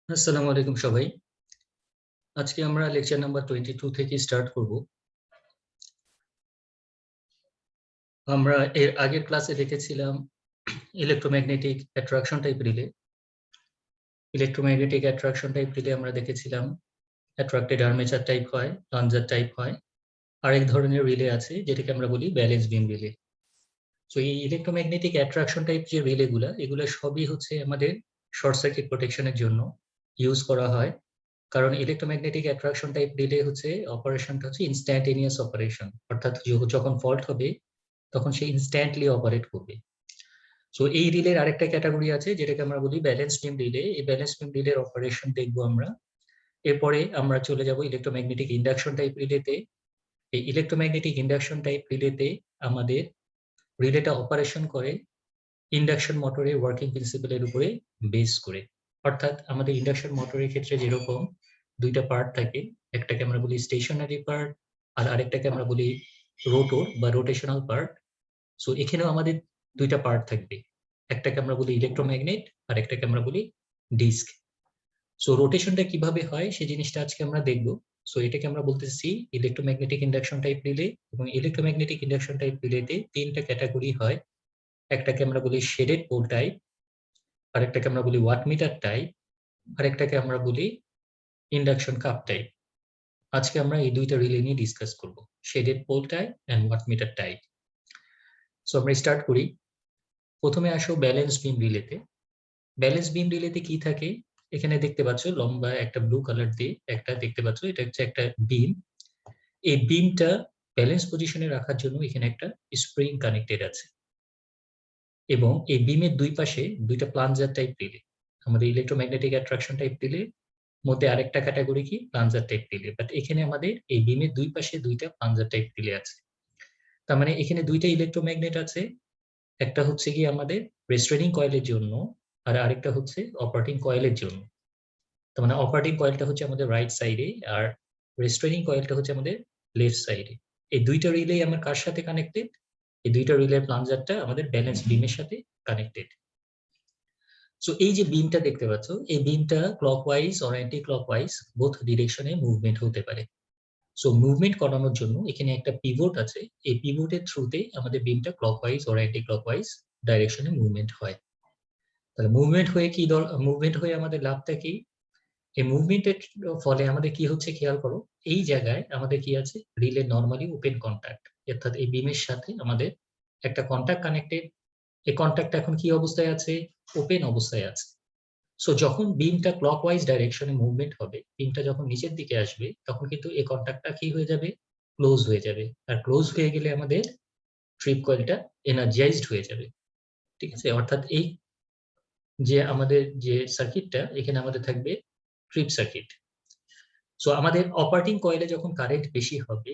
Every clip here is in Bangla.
আসসালামু আলাইকুম সবাই। আজকে আমরা লেকচার নাম্বার 22 থেকে স্টার্ট করব। আমরা এর আগের ক্লাসে দেখেছিলাম electromagnetic attraction type relay. Electromagnetic attraction type relay আমরা দেখেছিলাম অ্যাট্রাক্টেড আর্মেচার টাইপ হয়, প্লাঞ্জার টাইপ হয়। আরেক ধরনের রিলে আছে যেটাকে আমরা বলি ব্যালেন্স বিম রিলে। তো এই ইলেকট্রোম্যাগনেটিক অ্যাট্রাকশন টাইপ যে রিলেগুলা, এগুলো সবই হচ্ছে আমাদের শর্ট সার্কিট প্রোটেকশনের জন্য ইউজ করা হয়। কারণ ইলেকট্রোম্যাগনেটিক অ্যাট্রাকশন টাইপ রিলে হচ্ছে অপারেশনটা হচ্ছে ইনস্ট্যান্টেনিয়াস অপারেশন, অর্থাৎ যখন ফল্ট হবে তখন সে ইনস্ট্যান্টলি অপারেট করবে। সো এই রিলের আরেকটা ক্যাটাগরি আছে যেটাকে আমরা বলি ব্যালেন্স বিম রিলে। এই ব্যালেন্স বিম রিলের অপারেশন দেখবো আমরা। এরপরে আমরা চলে যাব ইলেকট্রোম্যাগনেটিক ইন্ডাকশন টাইপ রিলেতে। এই ইলেকট্রোম্যাগনেটিক ইন্ডাকশন টাইপ রিলেতে আমাদের রিলেটা অপারেশন করে ইন্ডাকশন মোটরের ওয়ার্কিং প্রিন্সিপালের উপরে বেস করে। অর্থাৎ আমাদের ইন্ডাকশন মোটরের ক্ষেত্রে যেরকম দুইটা পার্ট থাকে, একটাকে আমরা বলি স্টেশনারি পার্ট আর আরেকটাকে আমরা বলি রোটর বা রোটেশনাল পার্ট। সো এখানেও আমাদের দুইটা পার্ট থাকবে, একটাকে আমরা বলি ইলেকট্রোম্যাগনেট আর একটাকে আমরা বলি ডিস্ক। সো রোটেশনটা কিভাবে হয় সেই জিনিসটা আজকে আমরা দেখব। সো এটাকে আমরা বলতেছি ইলেকট্রোম্যাগনেটিক ইন্ডাকশন টাইপ রিলে। এবং ইলেকট্রোম্যাগনেটিক ইন্ডাকশন টাইপ রিলেতে তিনটা ক্যাটাগরি হয়। একটাকে আমরা বলি শেডেড পোল টাইপ, আরেকটাকে আমরা বলি ওয়াটমিটার টাইপ, আরেকটাকে আমরা বলি ইন্ডাকশন কাপ টাইপ। আজকে আমরা এই দুইটা রিলে নিয়ে ডিসকাস করব, shaded pole type and wattmeter type. So আমরা স্টার্ট করি। প্রথমে আসো ব্যালেন্স বিম রিলেতে। ব্যালেন্স বিম রিলেতে কি থাকে, এখানে দেখতে পাচ্ছ লম্বা একটা ব্লু কালার দিয়ে একটা দেখতে পাচ্ছ, এটা হচ্ছে একটা বিম। এই বিমটা ব্যালেন্স পজিশনে রাখার জন্য এখানে একটা স্প্রিং কানেক্টেড আছে এবং এই বিমের দুই পাশে দুইটা প্লাঞ্জার টাইপ রিলে। আমাদের ইলেকট্রোম্যাগনেটিক অ্যাট্রাকশন টাইপ রিলে মধ্যে আরেকটা ক্যাটাগরি কি প্লাঞ্জার টাইপ রিলে, বাট এখানে আমাদের এই বিমের দুই পাশে দুইটা প্লাঞ্জার টাইপ রিলে আছে। তার মানে এখানে দুইটা ইলেকট্রোম্যাগনেট আছে, একটা হচ্ছে কি আমাদের রেস্ট্রেনিং কয়েলের জন্য আর আরেকটা হচ্ছে অপারেটিং কয়েলের জন্য। তার মানে অপারেটিং কয়েলটা হচ্ছে আমাদের রাইট সাইডে আর রেস্ট্রেনিং কয়েলটা হচ্ছে আমাদের লেফট সাইডে। এই দুইটা রিলে আমার কার সাথে কানেক্টেড? এই দুইটা রিলের প্লাঞ্জারটা আমাদের ব্যালেন্স বিমের সাথে কানেক্টেড। সো এই যে বিমটা দেখতে পাচ্ছ, এই বিমটা clockwise or anti clockwise both ডিরেকশনে মুভমেন্ট হতে পারে। সো মুভমেন্ট করানোর জন্য এখানে একটা পিভট আছে, এই পিভটের থ্রুতে আমাদের বিমটা ক্লকওয়াইজ অর অ্যান্টি ক্লকওয়াইজ ডাইরেকশনে মুভমেন্ট হয়। তাহলে মুভমেন্ট হয়ে আমাদের লাভটা কি? এই মুভমেন্টের ফলে আমাদের কি হচ্ছে খেয়াল করো, এই জায়গায় আমাদের কি আছে, রিলে নরমালি ওপেন কন্ট্যাক্ট, অর্থাৎ এই বিমের সাথে আমাদের একটা কন্ট্যাক্ট কানেক্টেড। এই কন্ট্যাক্ট এখন কি অবস্থায় আছে? ওপেন অবস্থায় আছে। সো যখন বিমটা ক্লকওয়াইজ ডাইরেকশনে মুভমেন্ট হবে, বিমটা যখন নিচের দিকে আসবে তখন কিন্তু এই কন্ট্যাক্টটা কি হয়ে যাবে? ক্লোজ হয়ে যাবে। আর ক্লোজ হয়ে গেলে আমাদের ট্রিপ কয়েলটা এনার্জাইজড হয়ে যাবে। ঠিক আছে, অর্থাৎ এই যে আমাদের যে সার্কিটটা এখানে আমাদের থাকবে ট্রিপ সার্কিট। সো আমাদের অপারেটিং কয়েলে যখন কারেন্ট বেশি হবে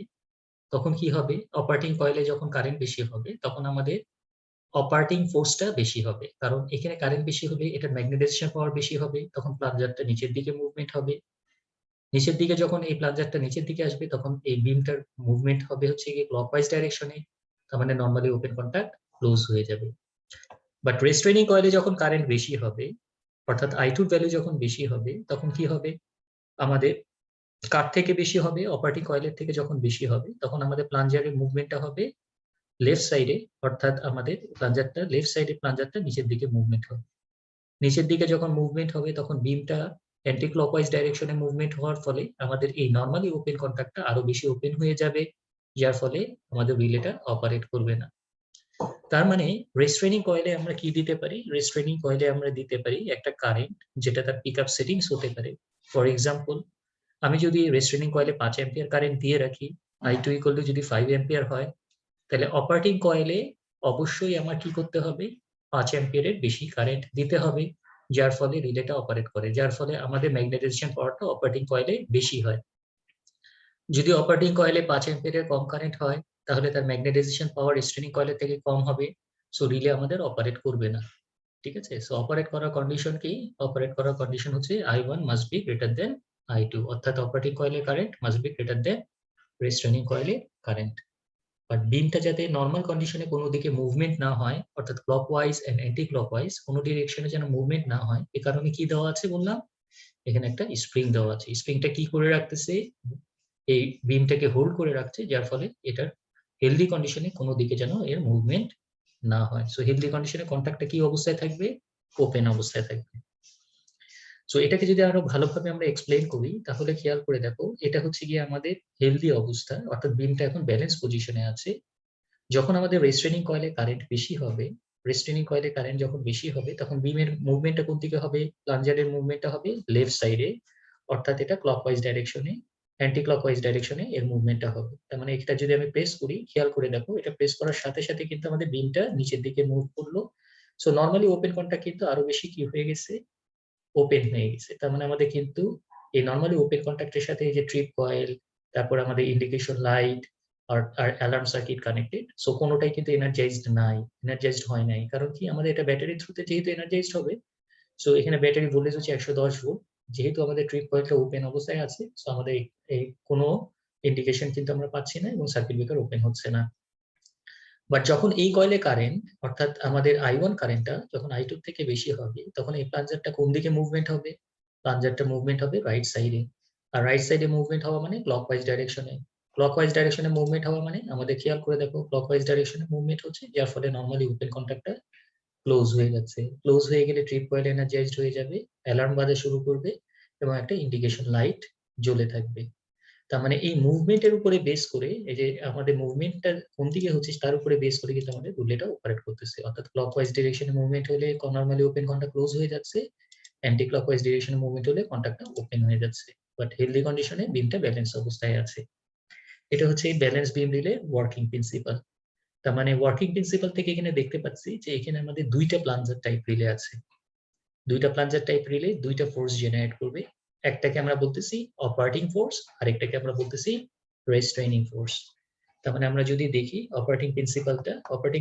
তখন কি হবে? অপারেটিং কয়েলে যখন কারেন্ট বেশি হবে তখন আমাদের অপারেটিং ফোর্সটা বেশি হবে, কারণ এখানে কারেন্ট বেশি হবে, এটা ম্যাগনেটাইজেশন পাওয়ার বেশি হবে, তখন প্লাঞ্জারটা নিচের দিকে মুভমেন্ট হবে। নিচের দিকে যখন এই প্লাঞ্জারটা নিচের দিকে আসবে তখন এই বিমটার মুভমেন্ট হবে হচ্ছে গিয়ে ক্লকওয়াইজ ডাইরেকশনে। তার মানে নরমালি ওপেন কন্ট্যাক্ট ক্লোজ হয়ে যাবে। বাট রেস্ট্রেনিং কয়েলে যখন কারেন্ট বেশি হবে, অর্থাৎ I2 ভ্যালু যখন বেশি হবে তখন কি হবে? আমাদের কার থেকে বেশি হবে? অপারেটিং কয়েলের থেকে যখন বেশি হবে তখন আমাদের প্লাঞ্জারের মুভমেন্টটা হবে লেফট সাইডে, অর্থাৎ আমাদের প্লাঞ্জারটা লেফট সাইডে, প্লাঞ্জারটা নিচের দিকে মুভমেন্ট হবে। নিচের দিকে যখন মুভমেন্ট হবে তখন বিমটা অ্যান্টি ক্লকওয়াইজ ডাইরেকশনে মুভমেন্ট হওয়ার ফলে আমাদের এই নরমালি ওপেন কন্ট্যাক্টটা আরো বেশি ওপেন হয়ে যাবে, যার ফলে আমাদের রিলেটা অপারেট করবে না। তার মানে রেস্ট্রেনিং কয়েলে আমরা কি দিতে পারি? রেস্ট্রেনিং কয়েলে আমরা দিতে পারি একটা কারেন্ট যেটা তার পিকআপ সেটিংস হতে পারে। ফর এক্সাম্পল, আমি যদি রেস্ট্রেনিং কয়েলে 5 অ্যাম্পিয়ার কারেন্ট দিয়ে রাখি, I2 ইকুয়াল টু যদি 5 অ্যাম্পিয়ার হয়, তাহলে অপারেটিং কয়েলে অবশ্যই আমার কি করতে হবে? 5 অ্যাম্পিয়ারের বেশি কারেন্ট দিতে হবে, যার ফলে রিলেটা অপারেট করে, যার ফলে আমাদের ম্যাগনেটাইজেশন পাওয়ারটা অপারেটিং কয়েলে বেশি হয়। যদি অপারেটিং কয়েলে 5 অ্যাম্পিয়ারের কম কারেন্ট হয় তাহলে তার ম্যাগনেটাইজেশন পাওয়ার রেস্ট্রেনিং কয়েলের থেকে কম হবে। সো রিলে আমাদের অপারেট করবে না। ঠিক আছে, সো অপারেট করার কন্ডিশন কি? অপারেট করার কন্ডিশন হচ্ছে I1 must be greater then I2, অর্থাৎ অপারেটিং কয়েলের current must be greater than restraining কয়েলের কারেন্ট। বাট বিমটা যাতে নর্মাল কন্ডিশনে কোনো দিকে মুভমেন্ট না হয়, অর্থাৎ ক্লকওয়াইজ এন্ড অ্যান্টি ক্লকওয়াইজ কোনো ডিরেকশনে যেন মুভমেন্ট না হয়, এ কারণে কি দেওয়া আছে বললাম? এখানে একটা স্প্রিং দেওয়া আছে। স্প্রিংটা কি করে রাখতেছে? এই বিমটাকে হোল্ড করে রাখছে, যার ফলে এটার হেলদি কন্ডিশনে কোনো দিকে যেন এর মুভমেন্ট না হয়। সো হেলদি কন্ডিশনে কন্টাক্টটা কি অবস্থায় থাকবে? ওপেন অবস্থায় থাকবে। সো এটাকে যদি আরো ভালোভাবে আমরা এক্সপ্লেইন করি, তাহলে খেয়াল করে দেখো, এটা হচ্ছে গিয়ে আমাদের হেলদি অবস্থা, অর্থাৎ বিমটা এখন ব্যালেন্স পজিশনে আছে। যখন আমাদের রেস্ট্রেনিং কয়েলে কারেন্ট বেশি হবে, রেস্ট্রেনিং কয়েলে কারেন্ট যখন বেশি হবে, তখন বিমের মুভমেন্টটা কোন দিকে হবে? প্লাঞ্জারের মুভমেন্টটা হবে লেফট সাইডে, অর্থাৎ এটা ক্লকওয়াইজ ডাইরেকশনে, অ্যান্টি ক্লকওয়াইজ ডাইরেকশনে এর মুভমেন্টটা হবে। তার মানে এটা যদি আমি প্রেস করি, খেয়াল করে দেখো, এটা প্রেস করার সাথে সাথে কিন্তু আমাদের বিমটা নিচের দিকে মুভ করলো। সো নর্মালি ওপেন কন্টাক্ট কিন্তু আরো বেশি কি হয়ে গেছে? ওপেন হয়ে গেছে। তার মানে আমাদের কিন্তু এই নরমালি ওপেন কন্টাক্টের সাথে এই যে ট্রিপ কয়েল, তারপর আমাদের ইন্ডিকেশন লাইট আর অ্যালার্ম সার্কিট কানেক্টেড, সো কোনোটাই কিন্তু এনার্জাইজড নাই, এনার্জাইজড হয় নাই। কারণ কি? আমাদের এটা ব্যাটারি থ্রুতে যেহেতু এনার্জাইজড হবে, সো এখানে ব্যাটারি ভোল্টেজ হচ্ছে 110 ভোল্ট। যেহেতু আমাদের ট্রিপ কয়েলটা ওপেন অবস্থায় আছে, সো আমাদের এই কোনো ইন্ডিকেশন কিন্তু আমরা পাচ্ছি না এবং সার্কিট ব্রেকার ওপেন হচ্ছে না। বাট যখন এই কয়েলে কারেন্ট, অর্থাৎ আমাদের I1 কারেন্টটা যখন I2 থেকে বেশি হবে, তখন এই প্লাঞ্জারটা কোন দিকে মুভমেন্ট হবে? প্লাঞ্জারটা মুভমেন্ট হবে রাইট সাইডে। আর রাইট সাইডে মুভমেন্ট হওয়া মানে ক্লকওয়াইজ ডাইরেকশনে। ক্লকওয়াইজ ডাইরেকশনে মুভমেন্ট হওয়া মানে আমাদের খেয়াল করে দেখো, ক্লকওয়াইজ ডাইরেকশনে মুভমেন্ট হচ্ছে, যার ফলে নরমালি ওপেন কন্টাক্টটা ক্লোজ হয়ে যাচ্ছে। ক্লোজ হয়ে গেলে ট্রিপ কয়েল এনার্জাইজড হয়ে যাবে, অ্যালার্ম বাজা শুরু করবে এবং একটা ইন্ডিকেশন লাইট জ্বলে থাকবে। তার মানে এই মুভমেন্টের উপরে বেস করে, এই যে আমাদের মুভমেন্টটা কোন দিকে হচ্ছে তার উপরে বেস করে কিন্তু আমাদের রিলেটা অপারেট করতেছে। অর্থাৎ ক্লকওয়াইজ ডিরেকশনে মুভমেন্ট হলে নরমালি ওপেন কন্টাক্ট ক্লোজ হয়ে যাচ্ছে, অ্যান্টি ক্লকওয়াইজ ডিরেকশনে মুভমেন্ট হলে কন্টাক্টটা ওপেন হয়ে যাচ্ছে। বাট হেলদি কন্ডিশনে বিমটা ব্যালেন্স অবস্থায় আছে। এটা হচ্ছে এই balance beam relay working principal. তার মানে ওয়ার্কিং প্রিন্সিপাল থেকে এখানে দেখতে পাচ্ছি যে এখানে আমাদের দুইটা প্লাঞ্জার টাইপ রিলে আছে। দুইটা প্লাঞ্জার টাইপ রিলে দুইটা ফোর্স জেনারেট করবে। একটাকে আমরা বলতেছি অপারেটিং ফোর্স, আরেকটাকে আমরা বলতেছি রেস্ট্রেইনিং ফোর্স। তার মানে আমরা যদি দেখি অপারেটিং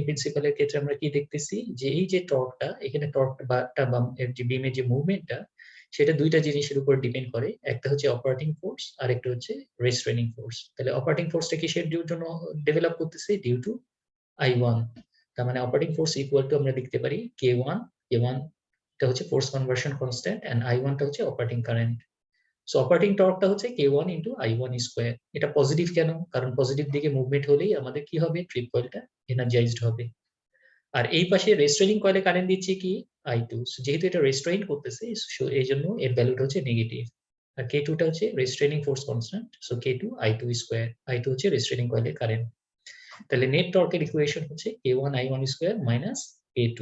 প্রিন্সিপালের ক্ষেত্রে আমরা কি দেখতেছি, যে এই যে টর্কটা, এখানে টর্কটা বা যে বিমের যে মুভমেন্টটা, সেটা দুইটা জিনিসের উপর ডিপেন্ড করে। একটা হচ্ছে অপারেটিং ফোর্স আর একটা হচ্ছে রেস্ট্রেইনিং ফোর্স। তাহলে অপারেটিং ফোর্সটা কিসের জন্য ডেভেলপ করতেছে? Due to I1। তার মানে অপারেটিং ফোর্স ইকুয়াল টু আমরা লিখতে পারি K1। K1 টা হচ্ছে force conversion constant and I1 টা হচ্ছে অপারেটিং কারেন্ট। সো অপারেটিং টর্কটা হচ্ছে K1 ইনটু I1 স্কয়ার। এটা পজিটিভ কেন? কারণ পজিটিভ দিকে মুভমেন্ট হলেই আমাদের কি হবে? ট্রিপ কয়েলটা এনার্জাইজড হবে। আর এই পাশে রেস্ট্রেইনিং কয়েলে কারেন্ট দিচ্ছে কি? I2। যেহেতু এটা রেস্ট্রেইন করতেছে, সো এই জন্য এর ভ্যালুটা হচ্ছে নেগেটিভ। আর K2 টা হচ্ছে restraining force constant, so K2 I2 square. I2 হচ্ছে রেস্ট্রেইনিং কয়েলের কারেন্ট। তাহলে নেট টর্কের ইকুয়েশন হচ্ছে K1 I1 square minus K2।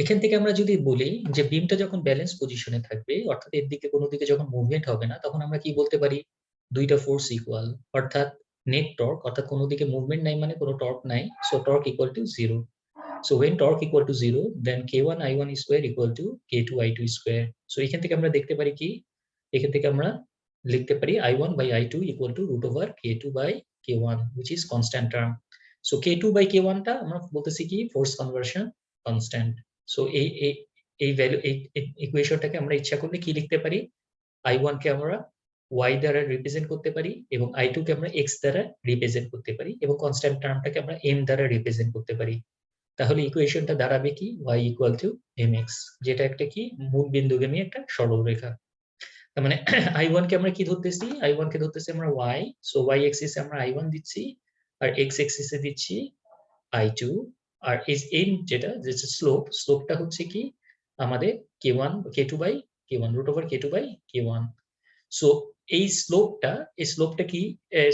এখান থেকে আমরা যদি বলি যে বিমটা যখন ব্যালেন্স পজিশনে থাকবে, অর্থাৎ এর দিকে কোনো দিকে যখন মুভমেন্ট হবে না, তখন আমরা কি বলতে পারি? দুইটা ফোর্স ইকুয়াল, অর্থাৎ নেট টর্ক, অর্থাৎ কোনো দিকে মুভমেন্ট নাই মানে কোনো টর্ক নাই, so torque equal to 0। So when torque equal to 0, then K1 I1 square equal to K2 I2 square. So এখান থেকে আমরা দেখতে পারি কি? এখান থেকে আমরা লিখতে পারি I1 by I2 equal to root over K2 by K1, which is constant term. So K2 by K1 টা আমরা বলতেছি কি? Force conversion constant. সো এই ভ্যালু, এই ইকুয়েশনটাকে আমরা ইচ্ছা করলে কি লিখতে পারি? I1 কে আমরা y দ্বারা রিপ্রেজেন্ট করতে পারি এবং I2 কে আমরা x দ্বারা রিপ্রেজেন্ট করতে পারি এবং কনস্ট্যান্ট টার্মটাকে আমরা m দ্বারা রিপ্রেজেন্ট করতে পারি। তাহলে ইকুয়েশনটা দাঁড়াবে কি? y equal to mx, যেটা একটা কি? মূল বিন্দুগামী একটা সরলরেখা। তার মানে I1 কে আমরা কি ধরতেছি? I1 কে ধরতেছি আমরা y, সো y এক্সিসে আমরা I1 দিচ্ছি আর x এক্সিসে দিচ্ছি I2। আর এই যেটা স্লোপটা হচ্ছে কি? আমাদের K1 K2 by K1 root over K2 by K1। So এই স্লোপটা কি?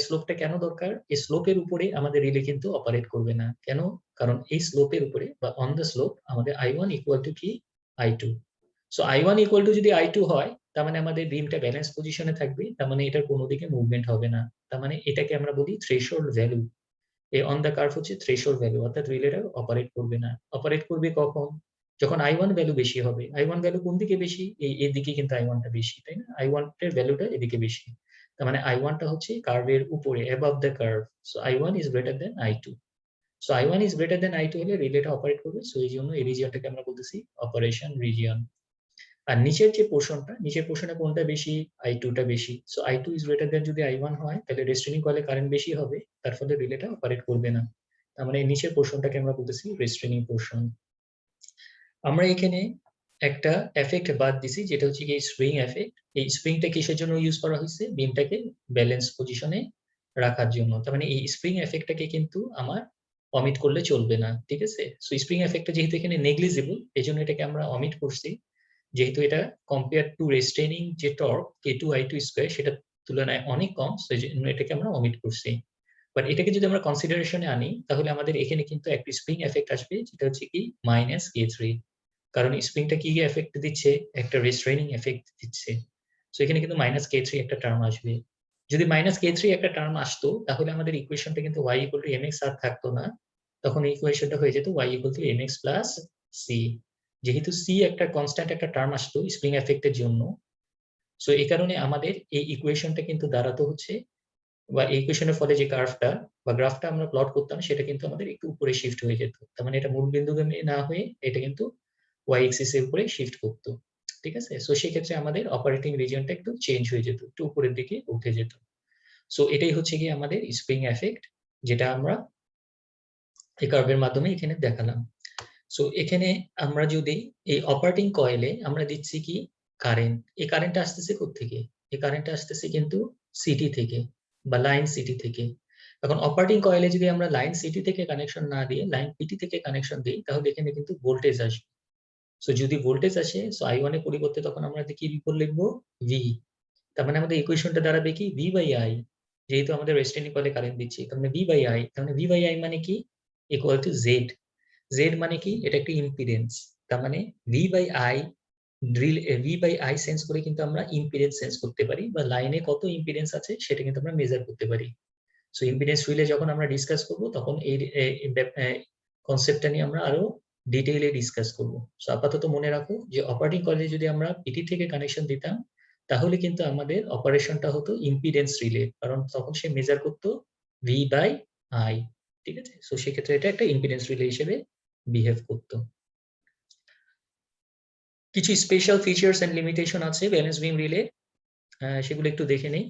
স্লোপটা কেন দরকার? এই স্লোপের উপরে আমাদের রিলে কিন্তু অপারেট করবে না। কেন? কারণ এই স্লোপের উপরে বা অন দ্য স্লোপ আমাদের I1 ইকুয়াল টু কি? I2। So I1 equal to যদি I2 হয়, তার মানে আমাদের বিমটা ব্যালেন্স পজিশনে থাকবে, তার মানে এটার কোনো দিকে মুভমেন্ট হবে না। তার মানে এটাকে আমরা বলি থ্রেশহোল্ড ভ্যালু। এই অন দ্য কার্ভ হচ্ছে থ্রেশহোল্ড ভ্যালু, অর্থাৎ রিলেটা অপারেট করবে না। অপারেট করবে কখন? যখন I1 ভ্যালু বেশি হবে। I1 ভ্যালু কোন দিকে বেশি? এই দিকে কিন্তু I1 টা বেশি, তাই না? I1 এর ভ্যালুটা এদিকে বেশি। তার মানে I1 টা হচ্ছে কার্ভের উপরে, above the curve. So I1 is greater than I2. So I1 is greater than I2 হলে রিলেটা অপারেট করবে। সো এই জন্য এই রিজিয়নটাকে আমরা বলতেছি অপারেশন রিজিয়ন। আর নিচের যে পোরশনটা, নিচের পোরশনে কোনটা বেশি? I2 টা বেশি। So I2 is greater than যদি I1 হয়, তাহলে রেস্ট্রেইনিং কয়েলে কারেন্ট বেশি হবে, তার ফলে রিলেটা অপারেট করবে না। তার মানে নিচের পোরশনটাকে আমরা বলতেছি রেস্ট্রেইনিং পোরশন। আমরা এখানে একটা এফেক্ট বাদ দিছি, যেটা হচ্ছে কি স্প্রিং এফেক্ট। এই স্প্রিংটা কিসের জন্য ইউজ করা হয়েছে? বিমটাকে ব্যালেন্স পজিশনে রাখার জন্য। তার মানে এই স্প্রিং এফেক্টটাকে কিন্তু আমার অমিট করলে চলবে না, ঠিক আছে? সো স্প্রিং এফেক্টটা যেহেতু এখানে নেগলিজিবল, এই জন্য এটাকে আমরা অমিট করছি। যেহেতু এটা কম্পেয়ার টু রেস্ট্রেনিং যে টর্ক K2I2 স্কয়ার, সেটার তুলনায় অনেক কম, সেই জন্য এটাকে আমরা অমিট করছি। বাট এটাকে যদি আমরা কনসিডারেশনে আনি, তাহলে আমাদের এখানে কিন্তু একটা স্প্রিং এফেক্ট আসবে, যেটা হচ্ছে কি -K3। কারণ স্প্রিংটা কি এফেক্ট দিচ্ছে? একটা রেস্ট্রেনিং এফেক্ট দিচ্ছে। সো এখানে কিন্তু -K3 একটা টার্ম আসবে। যদি -K3 একটা টার্ম আসতো, তাহলে আমাদের ইকুয়েশনটা কিন্তু y = mx আর থাকতো না। তখন এই ইকুয়েশনটা হয়ে যেত y = mx + c। যেহেতু c একটা কনস্ট্যান্ট একটা টার্ম আসতো স্প্রিং এফেক্টের জন্য, সো এই কারণে আমাদের এই ইকুয়েশনটা কিন্তু দাঁড়াতো হচ্ছে, বা এই ইকুয়েশনের ফলে যে কার্ভটা বা গ্রাফটা আমরা প্লট করতাম, সেটা কিন্তু আমাদের একটু উপরে শিফট হয়ে যেত। তার মানে এটা মূল বিন্দুগামী না হয়ে এটা কিন্তু y এক্সিস এর উপরে শিফট করতো, ঠিক আছে? সো সেক্ষেত্রে আমাদের অপারেটিং রিজিয়নটা একটু চেঞ্জ হয়ে যেত, একটু উপরের দিকে উঠে যেত। সো এটাই হচ্ছে গিয়ে আমাদের স্প্রিং এফেক্ট, যেটা আমরা এই কার্ভের মাধ্যমে এখানে দেখালাম। সো এখানে আমরা যদি এই অপারেটিং কয়েলে আমরা দিচ্ছি কি কারেন্ট, এই কারেন্টটা আসতেছে কোত্থেকে? এই কারেন্টটা আসতেছে কিন্তু সিটি থেকে বা লাইন সিটি থেকে। এখন অপারেটিং কয়েলে যদি আমরা লাইন সিটি থেকে কানেকশন না দিয়ে লাইন পিটি থেকে কানেকশন দিই, তাহলে এখানে কিন্তু ভোল্টেজ আসবে। সো যদি ভোল্টেজ আসে, সো I1 এর পরিবর্তে তখন আমরা কি লিখবো? V। তার মানে আমাদের ইকুয়েশনটা দাঁড়াবে কি V/I। যেহেতু আমাদের রেস্ট্রেনিং কয়েলে কারেন্ট দিচ্ছি, তার মানে V/I। তার মানে V/I মানে কি? Equal to Z। Z মানে কি? এটা একটা ইম্পিডেন্স। তার মানে V/I V/I সেন্স করে কিন্তু আমরা ইম্পিডেন্স সেন্স করতে পারি, বা লাইনে কত ইম্পিডেন্স আছে সেটা কিন্তু আমরা মেজার করতে পারি। সো ইম্পিডেন্স রিলে যখন আমরা ডিসকাস করব, তখন এই কনসেপ্টটা নিয়ে আমরা আরো ডিটেইলে ডিসকাস করব। সো আপাতত মনে রাখো যে অপারেটিং কয়েলে যদি আমরা পিটি থেকে কানেকশন দিতাম, তাহলে কিন্তু আমাদের অপারেশনটা হতো ইম্পিডেন্স রিলে, কারণ তখন সে মেজার করতো V/I, ঠিক আছে? সো সেক্ষেত্রে এটা একটা ইম্পিডেন্স রিলে হিসেবে বিহেভ করতো। কিছু স্পেশাল ফিচার্স এন্ড লিমিটেশন আছে ব্যালেন্স বিম রিলে, সেগুলো একটু দেখে নেই।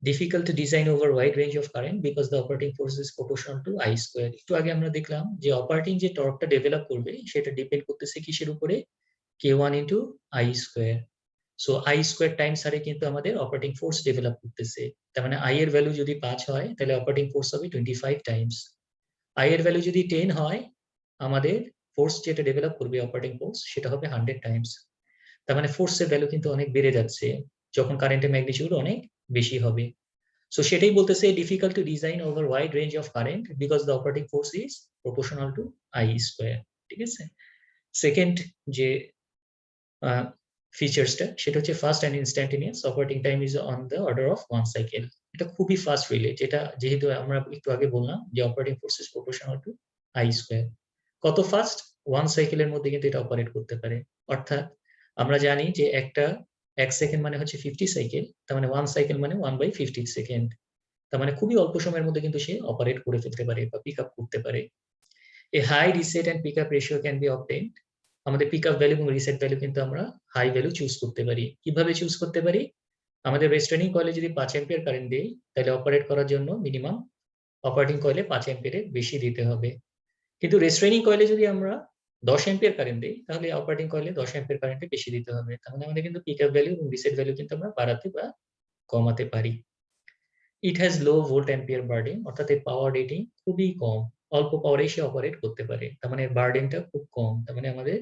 Difficult to design over wide range of current because the operating force is proportional to I square. একটু আগে আমরা দেখলাম যে অপারেটিং যে টর্কটা ডেভেলপ করবে, সেটা ডিপেন্ড করতেছে কিসের উপরে? K1 into I square. So I square Times হারে কিন্তু আমাদের অপারেটিং ফোর্স ডেভেলপ করতেছে। তার মানে I এর ভ্যালু যদি 5 হয়, তাহলে অপারেটিং ফোর্স হবে 25 টাইমস। I এর ভ্যালু যদি 10 হয়, আমাদের ফোর্স যেটা ডেভেলপ করবে অপারেটিং ফোর্স, সেটা হবে 100 টাইমস। তার মানে ফোর্সের ভ্যালু কিন্তু অনেক বেড়ে যাচ্ছে, যখন কারেন্টের ম্যাগনিটিউড অনেক বেশি হবে। সো সেটাই বলতেছে difficult to design over wide range of current because the operating force is proportional to I square, ঠিক আছে? সেকেন্ড যে ফিচার্সটা, সেটা হচ্ছে fast and instantaneous operating time is on the order of 1 cycle. এটা খুবই ফাস্ট রিলে, যেটা যেহেতু আমরা একটু আগে বললাম যে operating force is proportional to I square. কত ফাস্ট? 1 সাইকেলের মধ্যে কিন্তু এটা অপারেট করতে পারে। অর্থাৎ আমরা জানি যে একটা 1 সেকেন্ড মানে হচ্ছে 50 সাইকেল, তার মানে 1 সাইকেল মানে 1/50 সেকেন্ড। তার মানে খুবই অল্প সময়ের মধ্যে কিন্তু সে অপারেট করে ফেলতে পারে বা পিক আপ করতে পারে। A high reset and pick up ratio can be obtained. আমাদের পিক আপ ভ্যালু এবং রিসেট ভ্যালু কিন্তু আমরা হাই ভ্যালু চুজ করতে পারি। কিভাবে চুজ করতে পারি? আমাদের রেস্ট্রেনিং কয়েলে যদি 5 অ্যাম্পিয়ার কারেন্ট দেই, তাহলে অপারেট করার জন্য মিনিমাম অপারেটিং কয়েলে 5 অ্যাম্পিয়ারের বেশি দিতে হবে। কিন্তু রেস্ট্রেনিং কয়েলে যদি আমরা 10 অ্যাম্পিয়ার কারেন্ট দেই, তাহলে অপারেটিং কয়েলে 10 অ্যাম্পিয়ার কারেন্টের বেশি দিতে হবে। তার মানে আমাদের কিন্তু পিক আপ ভ্যালু এবং রিসেট ভ্যালু কিন্তু আমরা বাড়াতে বা কমাতে পারি। It has low volt ampere burden, অর্থাৎ এর পাওয়ার রেটিং খুবই কম, অল্প পাওয়ারে সে অপারেট করতে পারে। তার মানে বার্ডেনটা খুব কম। তার মানে আমাদের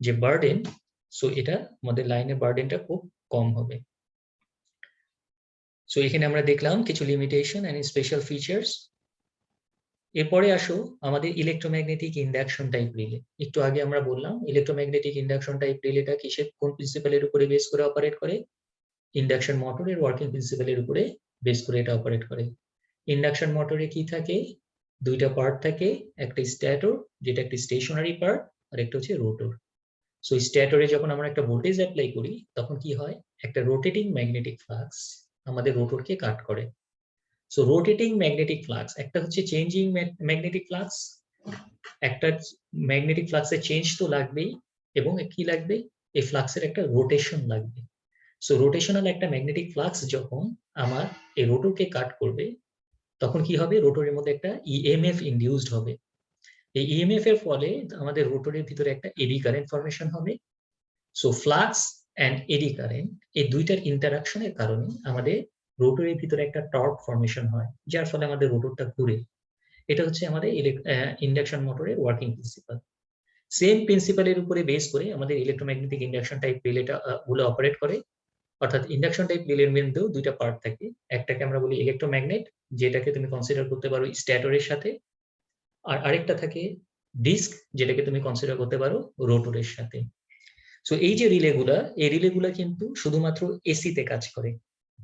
যে বার্ডেন, সো এটা আমাদের লাইনের বার্ডেনটা খুব কম হবে। সো এখানে আমরা দেখলাম কিছু লিমিটেশন এন্ড স্পেশাল ফিচার্স। এরপরে আসো আমাদের ইলেকট্রোম্যাগনেটিক ইন্ডাকশন টাইপ রিলে। একটু আগে আমরা বললাম ইলেকট্রোম্যাগনেটিক ইন্ডাকশন টাইপ রিলেটা কিসের, কোন প্রিন্সিপালের উপরে বেস করে অপারেট করে? ইন্ডাকশন মোটরের ওয়ার্কিং প্রিন্সিপালের উপরে বেস করে এটা অপারেট করে। ইন্ডাকশন মোটরে কি থাকে? দুইটা পার্ট থাকে, একটা স্ট্যাটর যেটা একটা স্টেশনারি পার্ট, আর একটা হচ্ছে রোটর। সো স্ট্যাটরে যখন আমরা একটা ভোল্টেজ অ্যাপ্লাই করি, তখন কি হয়? একটা রোটেটিং ম্যাগনেটিক ফ্লাক্স আমাদের রোটরকে কাট করে। সো রোটেটিং ম্যাগনেটিক ফ্লাক্স, একটা হচ্ছে চেঞ্জিং ম্যাগনেটিক ফ্লাক্স, একটা ম্যাগনেটিক ফ্লাক্সের চেঞ্জ তো লাগবেই, এবং কি লাগবে? এই ফ্লাক্সের একটা রোটেশন লাগবে। সো রোটেশনাল একটা ম্যাগনেটিক ফ্লাক্স যখন আমার এই রোটরকে কাট করবে, তখন কি হবে? রোটরের মধ্যে একটা ইএমএফ ইনডিউসড হবে। এই ইএমএফ এর ফলে আমাদের রোটরের ভিতরে একটা এডি কারেন্ট ফর্মেশন হবে, so flux and eddy current এই দুইটার ইন্টারাকশনের কারণে আমাদের রোটরের ভিতরে একটা টর্ক ফর্মেশন হয়, যার ফলে আমাদের রোটরটা ঘুরে। এটা হচ্ছে আমাদের ইন্ডাকশন মোটরের ওয়ার্কিং প্রিন্সিপাল। সেম প্রিন্সিপালের উপরে বেস করে আমাদের ইলেকট্রোম্যাগনেটিক ইন্ডাকশন টাইপ রিলেটা গুলো অপারেট করে। অর্থাৎ ইন্ডাকশন টাইপ রিলের মধ্যেও দুইটা পার্ট থাকে। একটাকে আমরা বলি ইলেকট্রোম্যাগনেট, যেটাকে তুমি কনসিডার করতে পারো স্ট্যাটরের সাথে, আর আরেকটা থাকে ডিস্ক, যেটাকে তুমি কনসিডার করতে পারো রোটরের সাথে। সো এই যে রিলেগুলা, এই রিলেগুলা কিন্তু শুধুমাত্র এসি তে কাজ করে,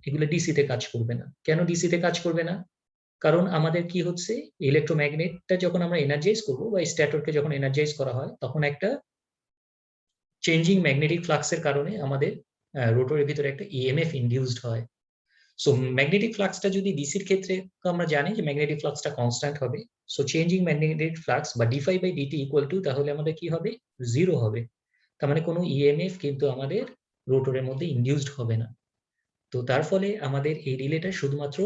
এগুলো ডিসি তে কাজ করবে না। কেন ডিসি তে কাজ করবে না? কারণ আমাদের কি হচ্ছে, ইলেকট্রোম্যাগনেটটা যখন আমরা এনার্জাইজ করবো বা স্ট্যাটরকে যখন এনার্জাইজ করা হয়, তখন একটা চেঞ্জিং ম্যাগনেটিক ফ্লাক্সের কারণে আমাদের রোটরের ভিতরে একটা ইএমএফ ইনডিউসড হয়। সো ম্যাগনেটিক ফ্লাক্সটা যদি ডিসির ক্ষেত্রে আমরা জানি যে ম্যাগনেটিক ফ্লাক্সটা কনস্ট্যান্ট হবে। সো চেঞ্জিং ম্যাগনেটিক ফ্লাক্স বা D phi by DT equal to, তাহলে আমাদের কি হবে, জিরো হবে। তার মানে কোনো ইএমএফ কিন্তু আমাদের রোটরের মধ্যে ইনডিউসড হবে না। তো তার ফলে আমাদের এই রিলেটা শুধুমাত্র